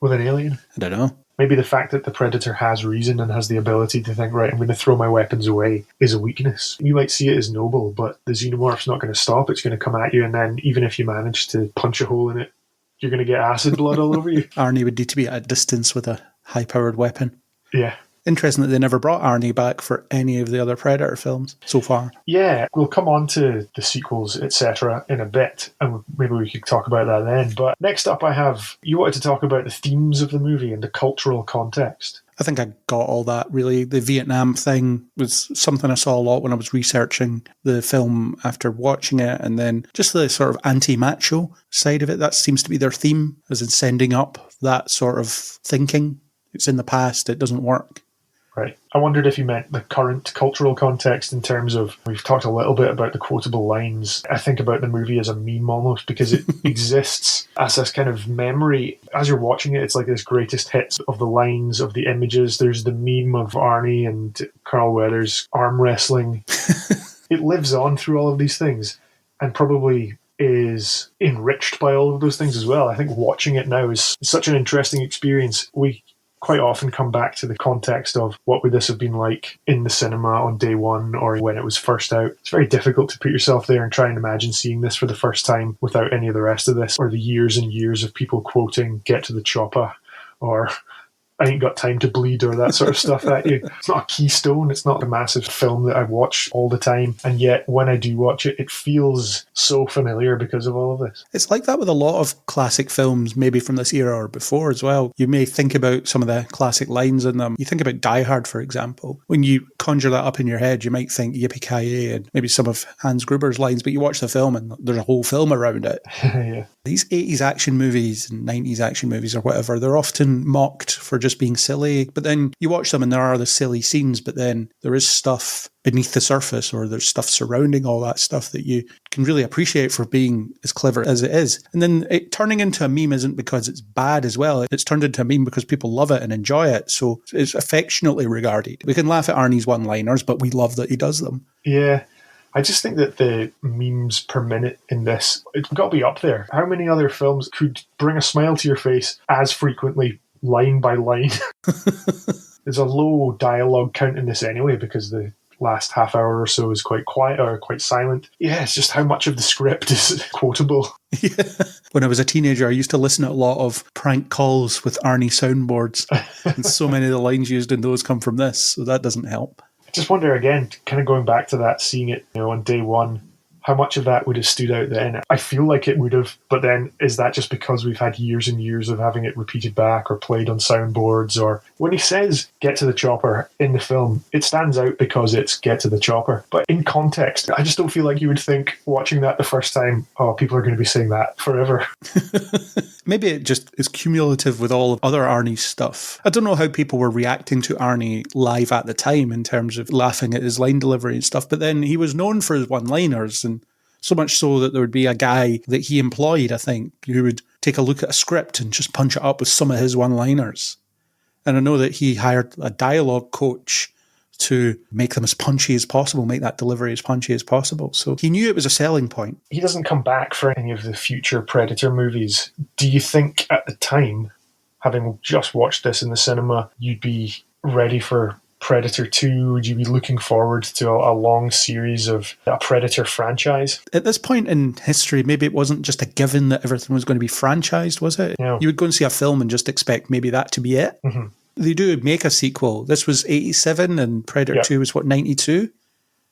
with an alien?
I don't know.
Maybe the fact that the Predator has reason and has the ability to think, right, I'm going to throw my weapons away is a weakness. You might see it as noble, but the Xenomorph's not going to stop. It's going to come at you, and then even if you manage to punch a hole in it, you're going to get acid blood all over you.
Arnie would need to be at a distance with a high-powered weapon.
Yeah.
Interesting that they never brought Arnie back for any of the other Predator films so far.
Yeah, we'll come on to the sequels, etc. in a bit, and maybe we could talk about that then. But next up you wanted to talk about the themes of the movie and the cultural context.
I think I got all that, really. The Vietnam thing was something I saw a lot when I was researching the film after watching it, and then just the sort of anti-macho side of it. That seems to be their theme, as in sending up that sort of thinking. It's in the past, it doesn't work.
Right. I wondered if you meant the current cultural context in terms of, we've talked a little bit about the quotable lines. I think about the movie as a meme almost, because it exists as this kind of memory. As you're watching it, it's like this greatest hits of the lines, of the images. There's the meme of Arnie and Carl Weathers arm wrestling. It lives on through all of these things and probably is enriched by all of those things as well. I think watching it now is such an interesting experience. We quite often come back to the context of what would this have been like in the cinema on day one or when it was first out. It's very difficult to put yourself there and try and imagine seeing this for the first time without any of the rest of this, or the years and years of people quoting "Get to the chopper" or "I ain't got time to bleed" or that sort of stuff at you. It's not a keystone. It's not a massive film that I watch all the time. And yet when I do watch it, it feels so familiar because of all of this.
It's like that with a lot of classic films, maybe from this era or before as well. You may think about some of the classic lines in them. You think about Die Hard, for example. When you conjure that up in your head, you might think Yippee-ki-yay and maybe some of Hans Gruber's lines, but you watch the film and there's a whole film around it.
Yeah.
These 80s action movies and 90s action movies or whatever, they're often mocked for just being silly, but then you watch them and there are the silly scenes, but then there is stuff beneath the surface, or there's stuff surrounding all that stuff that you can really appreciate for being as clever as it is. And then it turning into a meme isn't because it's bad as well. It's turned into a meme because people love it and enjoy it. So it's affectionately regarded. We can laugh at Arnie's one-liners, but we love that he does them.
Yeah. I just think that the memes per minute in this, it's got to be up there. How many other films could bring a smile to your face as frequently, line by line? There's a low dialogue count in this anyway, because the last half hour or so is quite quiet or quite silent. Yeah, it's just how much of the script is quotable.
Yeah. When I was a teenager, I used to listen to a lot of prank calls with Arnie soundboards, and so many of the lines used in those come from this, so that doesn't help.
I just wonder again, kind of going back to that, seeing it on day one, how much of that would have stood out then? I feel like it would have, but then is that just because we've had years and years of having it repeated back or played on soundboards? Or when he says get to the chopper in the film, it stands out because it's get to the chopper. But in context, I just don't feel like you would think watching that the first time, oh, people are going to be saying that forever.
Maybe it just is cumulative with all of other Arnie's stuff. I don't know how people were reacting to Arnie live at the time in terms of laughing at his line delivery and stuff, but then he was known for his one-liners, and so much so that there would be a guy that he employed, I think, who would take a look at a script and just punch it up with some of his one-liners. And I know that he hired a dialogue coach to make them as punchy as possible, make that delivery as punchy as possible. So he knew it was a selling point.
He doesn't come back for any of the future Predator movies. Do you think at the time, having just watched this in the cinema, you'd be ready for Predator 2? Would you be looking forward to a long series of a Predator franchise?
At this point in history, maybe it wasn't just a given that everything was going to be franchised, was it?
Yeah.
You would go and see a film and just expect maybe that to be it.
Mm-hmm.
They do make a sequel. This was 87 and Predator 2 was what, 92?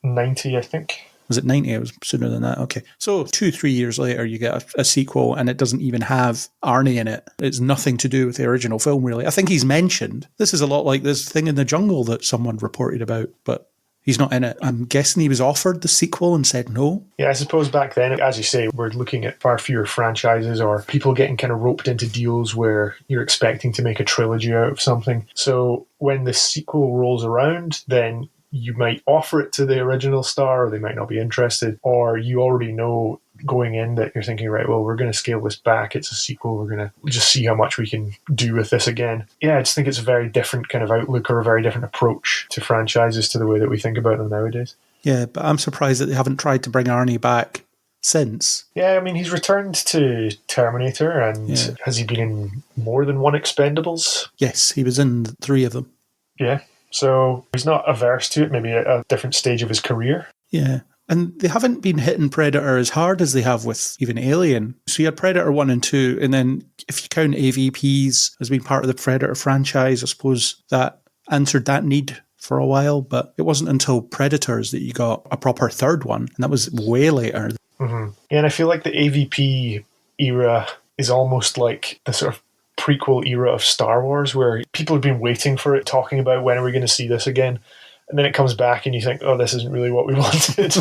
90, I think.
Was it 90? It was sooner than that. Okay. So 2-3 years later, you get a sequel and it doesn't even have Arnie in it. It's nothing to do with the original film, really. I think he's mentioned. This is a lot like this thing in the jungle that someone reported about, but he's not in it. I'm guessing he was offered the sequel and said no.
Yeah, I suppose back then, as you say, we're looking at far fewer franchises or people getting kind of roped into deals where you're expecting to make a trilogy out of something. So when the sequel rolls around, then you might offer it to the original star, or they might not be interested, or you already know going in that you're thinking, right, well, we're going to scale this back. It's a sequel. We're going to just see how much we can do with this again. Yeah, I just think it's a very different kind of outlook or a very different approach to franchises to the way that we think about them nowadays.
Yeah, but I'm surprised that they haven't tried to bring Arnie back since.
Yeah, I mean, he's returned to Terminator, and has he been in more than one Expendables?
Yes, he was in 3 of them.
Yeah. So he's not averse to it, maybe at a different stage of his career.
Yeah. And they haven't been hitting Predator as hard as they have with even Alien. So you had Predator 1 and 2, and then if you count AVPs as being part of the Predator franchise, I suppose that answered that need for a while, but it wasn't until Predators that you got a proper third one, and that was way later.
Mm-hmm. Yeah, and I feel like the AVP era is almost like the sort of prequel era of Star Wars, where people have been waiting for it, talking about when are we going to see this again, and then it comes back and you think, oh, this isn't really what we wanted.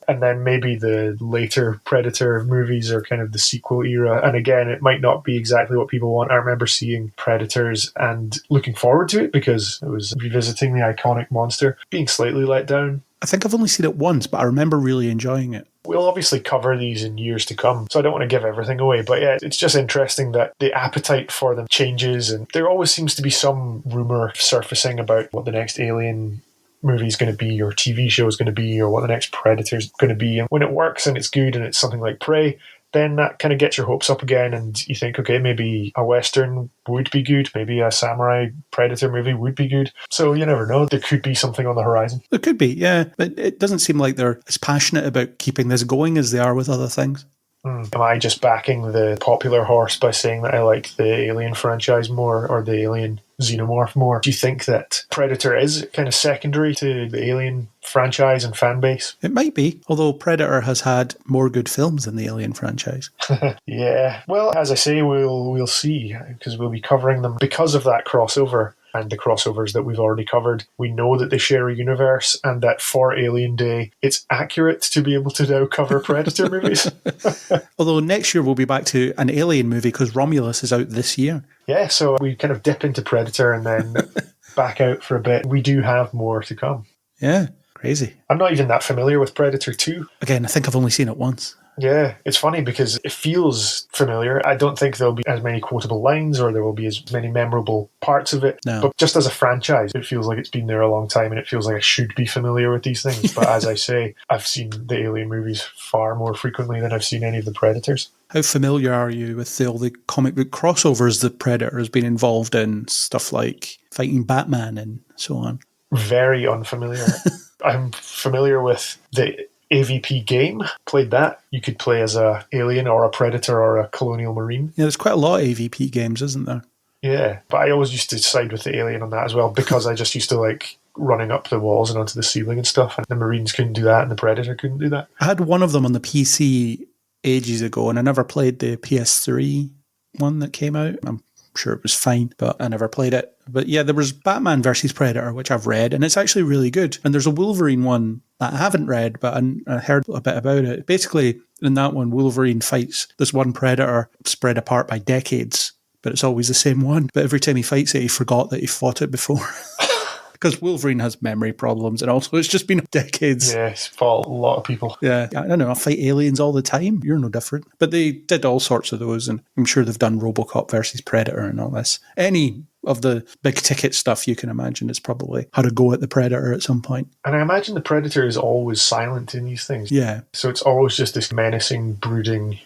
And then maybe the later Predator movies are kind of the sequel era, and again, it might not be exactly what people want. I remember seeing Predators and looking forward to it because it was revisiting the iconic monster, being slightly let down.
I think I've only seen it once, but I remember really enjoying it.
We'll obviously cover these in years to come, so I don't want to give everything away. But yeah, it's just interesting that the appetite for them changes, and there always seems to be some rumour surfacing about what the next Alien movie is going to be, or TV show is going to be, or what the next Predator is going to be. And when it works and it's good and it's something like Prey, then that kind of gets your hopes up again, and you think, okay, maybe a Western would be good, maybe a samurai Predator movie would be good. So you never know, there could be something on the horizon.
There could be, yeah, but it doesn't seem like they're as passionate about keeping this going as they are with other things.
Am I just backing the popular horse by saying that I like the Alien franchise more, or the Alien Xenomorph more? Do you think that Predator is kind of secondary to the Alien franchise and fan base?
It might be, although Predator has had more good films than the Alien franchise.
Yeah, well, as I say, we'll see, because we'll be covering them because of that crossover. And the crossovers that we've already covered. We know that they share a universe, and that for Alien Day, it's accurate to be able to now cover Predator movies.
Although next year we'll be back to an Alien movie because Romulus is out this year.
Yeah, so we kind of dip into Predator and then back out for a bit. We do have more to come.
Yeah, crazy.
I'm not even that familiar with Predator 2.
Again, I think I've only seen it once.
Yeah, it's funny because it feels familiar. I don't think there'll be as many quotable lines or there will be as many memorable parts of it.
No.
But just as a franchise, it feels like it's been there a long time, and it feels like I should be familiar with these things. But as I say, I've seen the Alien movies far more frequently than I've seen any of the Predators.
How familiar are you with all the comic book crossovers that Predator has been involved in? Stuff like fighting Batman and so on.
Very unfamiliar. I'm familiar with the AVP game. Played that. You could play as a alien or a predator or a colonial marine.
Yeah, there's quite a lot of AVP games, isn't there?
Yeah, but I always used to side with the alien on that as well, because I just used to like running up the walls and onto the ceiling and stuff. And the Marines couldn't do that and the Predator couldn't do that.
I had one of them on the PC ages ago, and I never played the PS3 one that came out. I'm sure it was fine, but I never played it. But yeah, there was Batman versus Predator, which I've read, and it's actually really good. And there's a Wolverine one that I haven't read, but I heard a bit about it. Basically, in that one, Wolverine fights this one Predator spread apart by decades, but it's always the same one. But every time he fights it, he forgot that he fought it before. Because Wolverine has memory problems, and also it's just been decades.
Yeah, it's fought a lot of people.
Yeah, I don't know, I fight aliens all the time. You're no different. But they did all sorts of those, and I'm sure they've done RoboCop versus Predator and all this. Any of the big ticket stuff you can imagine is probably how to go at the Predator at some point.
And I imagine the Predator is always silent in these things.
Yeah.
So it's always just this menacing, brooding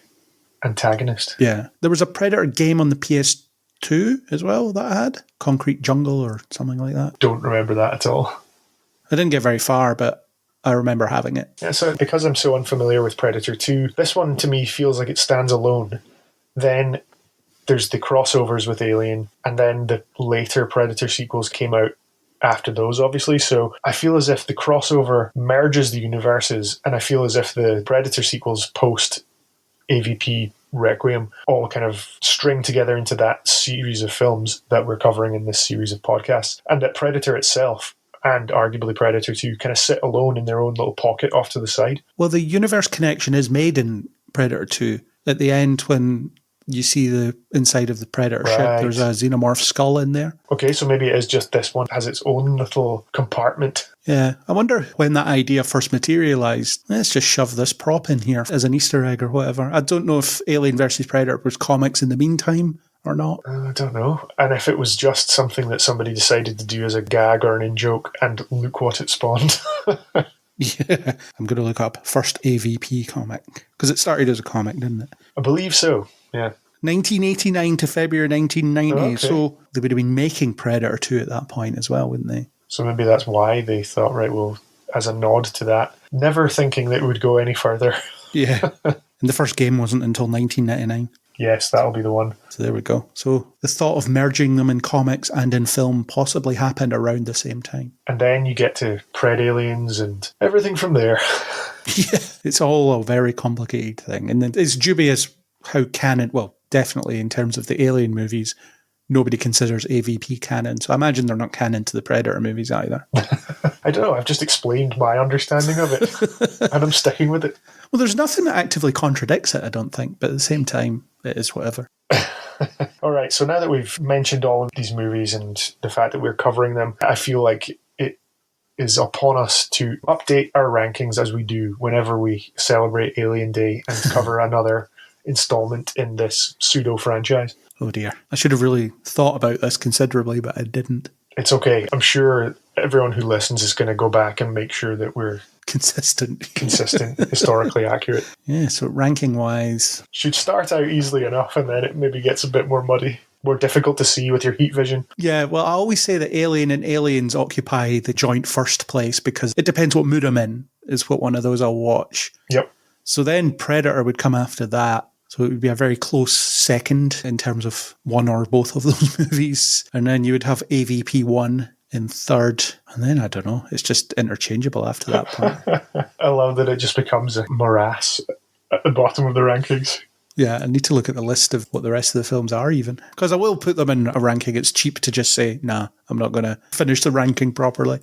antagonist.
Yeah. There was a Predator game on the PS2 as well that I had. Concrete Jungle or something like that.
Don't remember that at all.
I didn't get very far, but I remember having it.
Yeah, so because I'm so unfamiliar with Predator 2, this one to me feels like it stands alone. Then there's the crossovers with Alien, and then the later Predator sequels came out after those, obviously. So I feel as if the crossover merges the universes, and I feel as if the Predator sequels post AVP Requiem all kind of string together into that series of films that we're covering in this series of podcasts, and that Predator itself and arguably Predator 2 kind of sit alone in their own little pocket off to the side.
Well, the universe connection is made in Predator 2. At the end, when you see the inside of the Predator ship, there's a xenomorph skull in there.
Okay, so maybe it is just this one has its own little compartment.
Yeah, I wonder when that idea first materialised. Let's just shove this prop in here as an Easter egg or whatever. I don't know if Alien versus Predator was comics in the meantime or not.
I don't know. And if it was just something that somebody decided to do as a gag or an in-joke, and look what it spawned.
Yeah, I'm going to look up first AVP comic, because it started as a comic, didn't it?
I believe so, yeah.
1989 to February 1990,
Okay.
so they would have been making Predator 2 at that point as well, wouldn't they?
So maybe that's why they thought, right, well, as a nod to that, never thinking that it would go any further.
Yeah. And the first game wasn't until 1999.
Yes, that'll be the one.
So there we go. So the thought of merging them in comics and in film possibly happened around the same time.
And then you get to Pred Aliens and everything from there.
Yeah, it's all a very complicated thing. And it's dubious how canon, well, definitely in terms of the Alien movies, nobody considers AVP canon. So I imagine they're not canon to the Predator movies either.
I don't know, I've just explained my understanding of it. And I'm sticking with it.
Well, there's nothing that actively contradicts it, I don't think. But at the same time, it is whatever.
All right, so now that we've mentioned all of these movies and the fact that we're covering them, I feel like it is upon us to update our rankings as we do whenever we celebrate Alien Day and cover another installment in this pseudo-franchise.
Oh dear. I should have really thought about this considerably, but I didn't.
It's okay. I'm sure everyone who listens is going to go back and make sure that we're
Consistent,
historically accurate.
Yeah, so ranking-wise...
Should start out easily enough and then it maybe gets a bit more muddy, more difficult to see with your heat vision.
Yeah, well, I always say that Alien and Aliens occupy the joint first place because it depends what mood I'm in, is what one of those I'll watch.
Yep.
So then Predator would come after that. So it would be a very close second in terms of one or both of those movies. And then you would have AVP1 in third. And then, I don't know, it's just interchangeable after that point.
I love that it just becomes a morass at the bottom of the rankings.
Yeah, I need to look at the list of what the rest of the films are even. Because I will put them in a ranking. It's cheap to just say, nah, I'm not going to finish the ranking properly.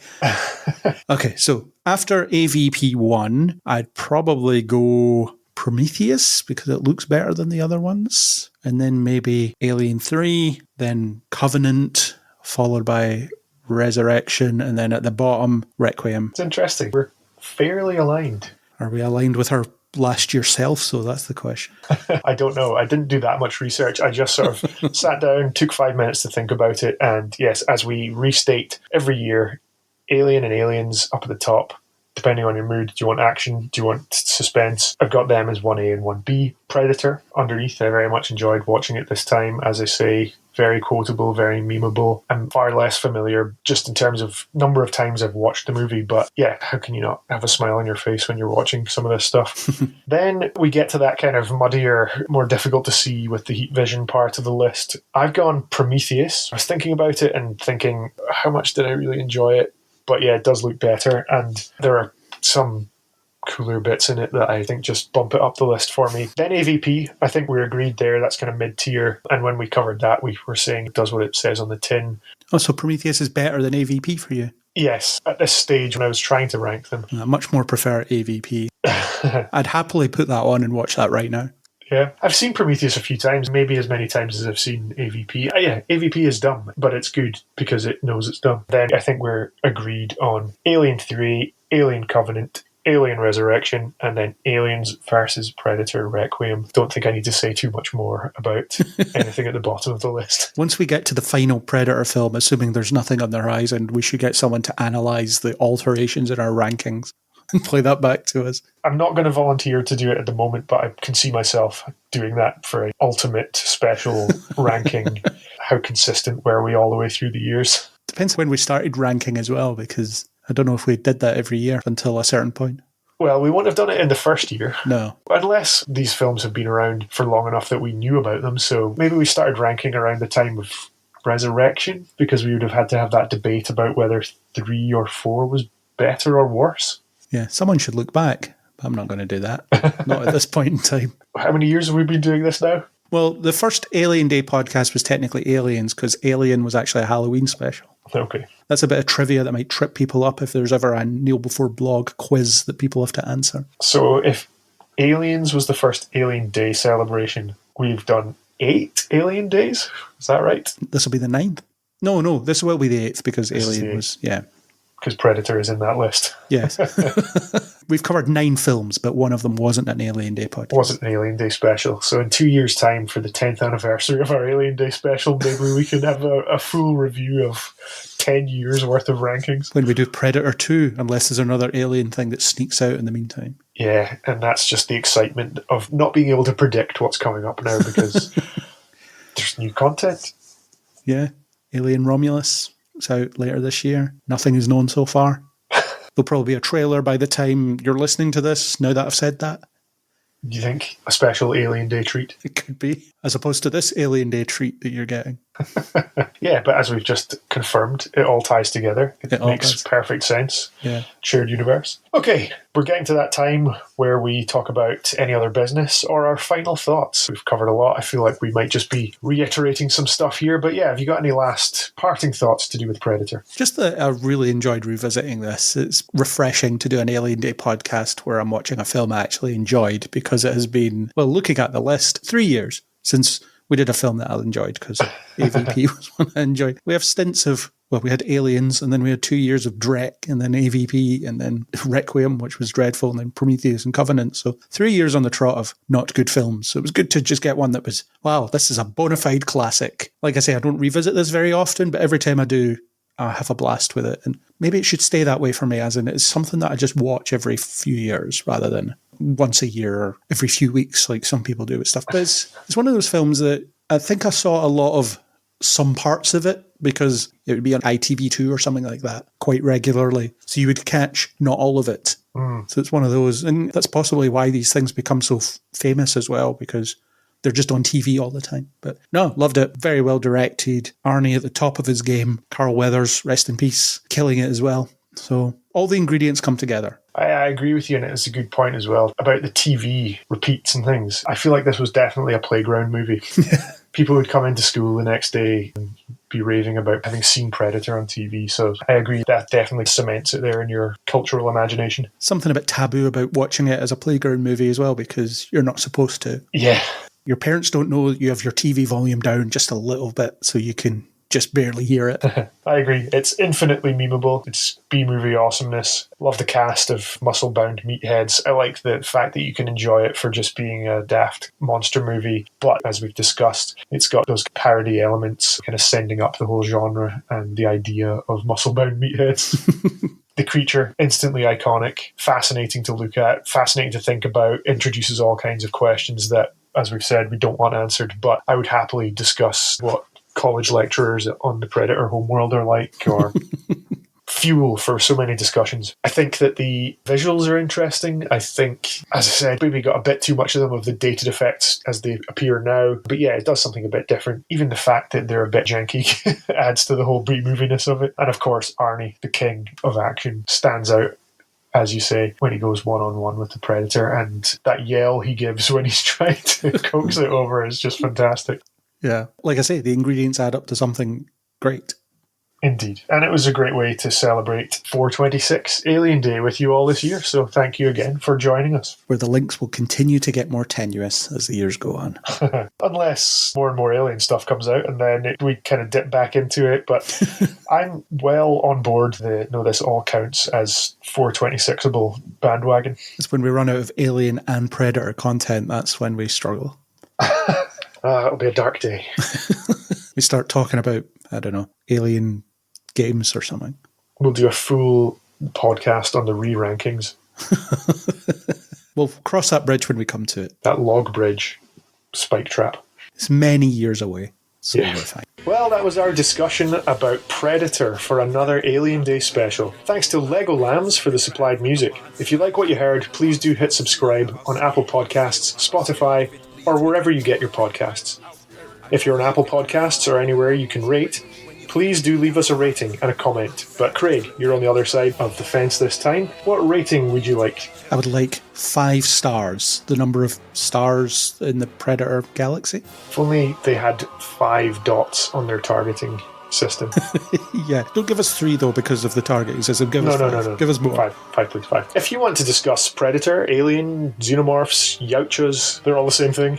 Okay, so after AVP1, I'd probably go Prometheus because it looks better than the other ones. And then maybe Alien 3, then Covenant, followed by Resurrection, and then at the bottom, Requiem.
It's interesting. We're fairly aligned.
Are we aligned with our last year self? So that's the question.
I don't know. I didn't do that much research. I just sort of sat down, took 5 minutes to think about it. And yes, as we restate every year, Alien and Aliens up at the top. Depending on your mood, do you want action? Do you want suspense? I've got them as 1A and 1B. Predator underneath. I very much enjoyed watching it this time. As I say, very quotable, very memeable. I'm far less familiar just in terms of number of times I've watched the movie. But yeah, how can you not have a smile on your face when you're watching some of this stuff? Then we get to that kind of muddier, more difficult to see with the heat vision part of the list. I've gone Prometheus. I was thinking about it and thinking, how much did I really enjoy it? But yeah, it does look better, and there are some cooler bits in it that I think just bump it up the list for me. Then AVP, I think we're agreed there, that's kind of mid-tier, and when we covered that, we were saying it does what it says on the tin.
Oh, so Prometheus is better than AVP for you?
Yes, at this stage when I was trying to rank them.
I much more prefer AVP. I'd happily put that on and watch that right now.
Yeah, I've seen Prometheus a few times, maybe as many times as I've seen AVP. Yeah, AVP is dumb, but it's good because it knows it's dumb. Then I think we're agreed on Alien 3, Alien Covenant, Alien Resurrection, and then Aliens versus Predator Requiem. Don't think I need to say too much more about anything at the bottom of the list.
Once we get to the final Predator film, assuming there's nothing on the horizon, we should get someone to analyse the alterations in our rankings and play that back to us.
I'm not going to volunteer to do it at the moment, but I can see myself doing that for an ultimate special ranking. How consistent were we all the way through the years?
Depends when we started ranking as well, because I don't know if we did that every year until a certain point.
Well, we wouldn't have done it in the first year.
No.
Unless these films have been around for long enough that we knew about them. So maybe we started ranking around the time of Resurrection, because we would have had to have that debate about whether 3 or 4 was better or worse.
Yeah, someone should look back. But I'm not going to do that. Not at this point in time.
How many years have we been doing this now?
Well, the first Alien Day podcast was technically Aliens, because Alien was actually a Halloween special.
Okay.
That's a bit of trivia that might trip people up if there's ever a Neil Before blog quiz that people have to answer.
So if Aliens was the first Alien Day celebration, we've done 8 Alien Days? Is that right?
This will be the 9th. No, this will be the 8th because Alien was, yeah.
Because Predator is in that list.
Yes. We've covered 9 films, but one of them wasn't an Alien Day podcast.
Wasn't an Alien Day special. So in 2 years' time, for the 10th anniversary of our Alien Day special, maybe we can have a full review of 10 years worth of rankings.
When we do Predator 2, unless there's another alien thing that sneaks out in the meantime.
Yeah, and that's just the excitement of not being able to predict what's coming up now because there's new content.
Yeah, Alien Romulus. It's out later this year. Nothing is known so far. There'll probably be a trailer by the time you're listening to this, now that I've said that.
Do you think a special Alien Day treat?
It could be, as opposed to this Alien Day treat that you're getting.
Yeah, but as we've just confirmed, it all ties together. It makes
does.
perfect sense.
Yeah.
Shared universe. Okay, we're getting to that time where we talk about any other business or our final thoughts. We've covered a lot. I feel like we might just be reiterating some stuff here, but yeah, have you got any last parting thoughts to do with Predator?
Just that I really enjoyed revisiting this. It's refreshing to do an Alien Day podcast where I'm watching a film I actually enjoyed, because it has been, well, looking at the list, 3 years since we did a film that I enjoyed, because AVP was one I enjoyed. We have stints of, well, we had Aliens, and then we had 2 years of Drek, and then AVP, and then Requiem, which was dreadful, and then Prometheus and Covenant. So 3 years on the trot of not good films. So it was good to just get one that was, wow, this is a bona fide classic. Like I say, I don't revisit this very often, but every time I do, I have a blast with it. And maybe it should stay that way for me, as in it's something that I just watch every few years rather than once a year or every few weeks like some people do with stuff. But it's one of those films that I think I saw a lot of some parts of it, because it would be on ITV2 or something like that quite regularly. So you would catch not all of it. So it's one of those. And that's possibly why these things become so famous as well, because they're just on TV all the time. But no, loved it. Very well directed. Arnie at the top of his game. Carl Weathers, rest in peace, killing it as well. So all the ingredients come together.
I agree with you, and it's a good point as well about the TV repeats and things. I feel like this was definitely a playground movie. People would come into school the next day and be raving about having seen Predator on TV. So I agree, that definitely cements it there in your cultural imagination.
Something a bit taboo about watching it as a playground movie as well, because you're not supposed to.
Yeah.
Your parents don't know you have your TV volume down just a little bit, so you can just barely hear it.
I agree. It's infinitely memeable. It's B-movie awesomeness. Love the cast of muscle-bound meatheads. I like the fact that you can enjoy it for just being a daft monster movie. But as we've discussed, it's got those parody elements kind of sending up the whole genre and the idea of muscle-bound meatheads. The creature, instantly iconic, fascinating to look at, fascinating to think about, introduces all kinds of questions that, as we've said, we don't want answered. But I would happily discuss what college lecturers on the Predator homeworld are like, or fuel for so many discussions. I think that the visuals are interesting. I think, as I said, maybe got a bit too much of them of the dated effects as they appear now. But yeah, it does something a bit different. Even the fact that they're a bit janky adds to the whole B-moviness of it. And of course, Arnie, the king of action, stands out, as you say, when he goes one-on-one with the Predator, and that yell he gives when he's trying to coax it over is just fantastic.
Yeah. Like I say, the ingredients add up to something great.
Indeed. And it was a great way to celebrate 426 Alien Day with you all this year. So thank you again for joining us.
Where the links will continue to get more tenuous as the years go on.
Unless more and more alien stuff comes out, and then we kind of dip back into it. But I'm well on board the no, this all counts as 426able bandwagon.
It's when we run out of Alien and Predator content, that's when we struggle.
It'll be a dark day.
We start talking about, I don't know, alien games or something.
We'll do a full podcast on the re-rankings.
We'll cross that bridge when we come to it.
That log bridge spike trap.
It's many years away, so
Yeah.
we're fine.
Well, that was our discussion about Predator for another Alien Day special. Thanks to Legolambs for the supplied music. If you like what you heard, please do hit subscribe on Apple Podcasts, Spotify, or wherever you get your podcasts. If you're on Apple Podcasts or anywhere you can rate, please do leave us a rating and a comment. But Craig, you're on the other side of the fence this time. What rating would you like?
I would like 5 stars, the number of stars in the Predator galaxy.
If only they had 5 dots on their targeting system.
Yeah, don't give us 3 though because of the targeting system. Give us 5.
No.
Give us more.
5, please, 5. If you want to discuss Predator, Alien, Xenomorphs, Yautjas, they're all the same thing.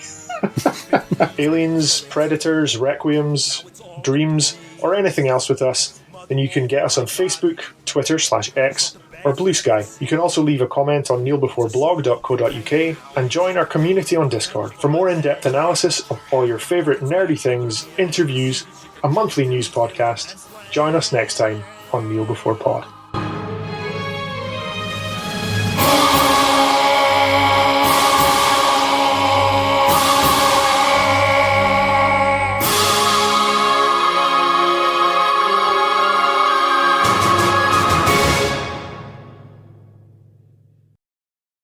Aliens, Predators, Requiems, Dreams, or anything else with us, then you can get us on Facebook, Twitter /X, or Blue Sky. You can also leave a comment on kneelbeforeblog.co.uk and join our community on Discord for more in-depth analysis of all your favourite nerdy things, interviews, a monthly news podcast. Join us next time on Kneel Before Pod.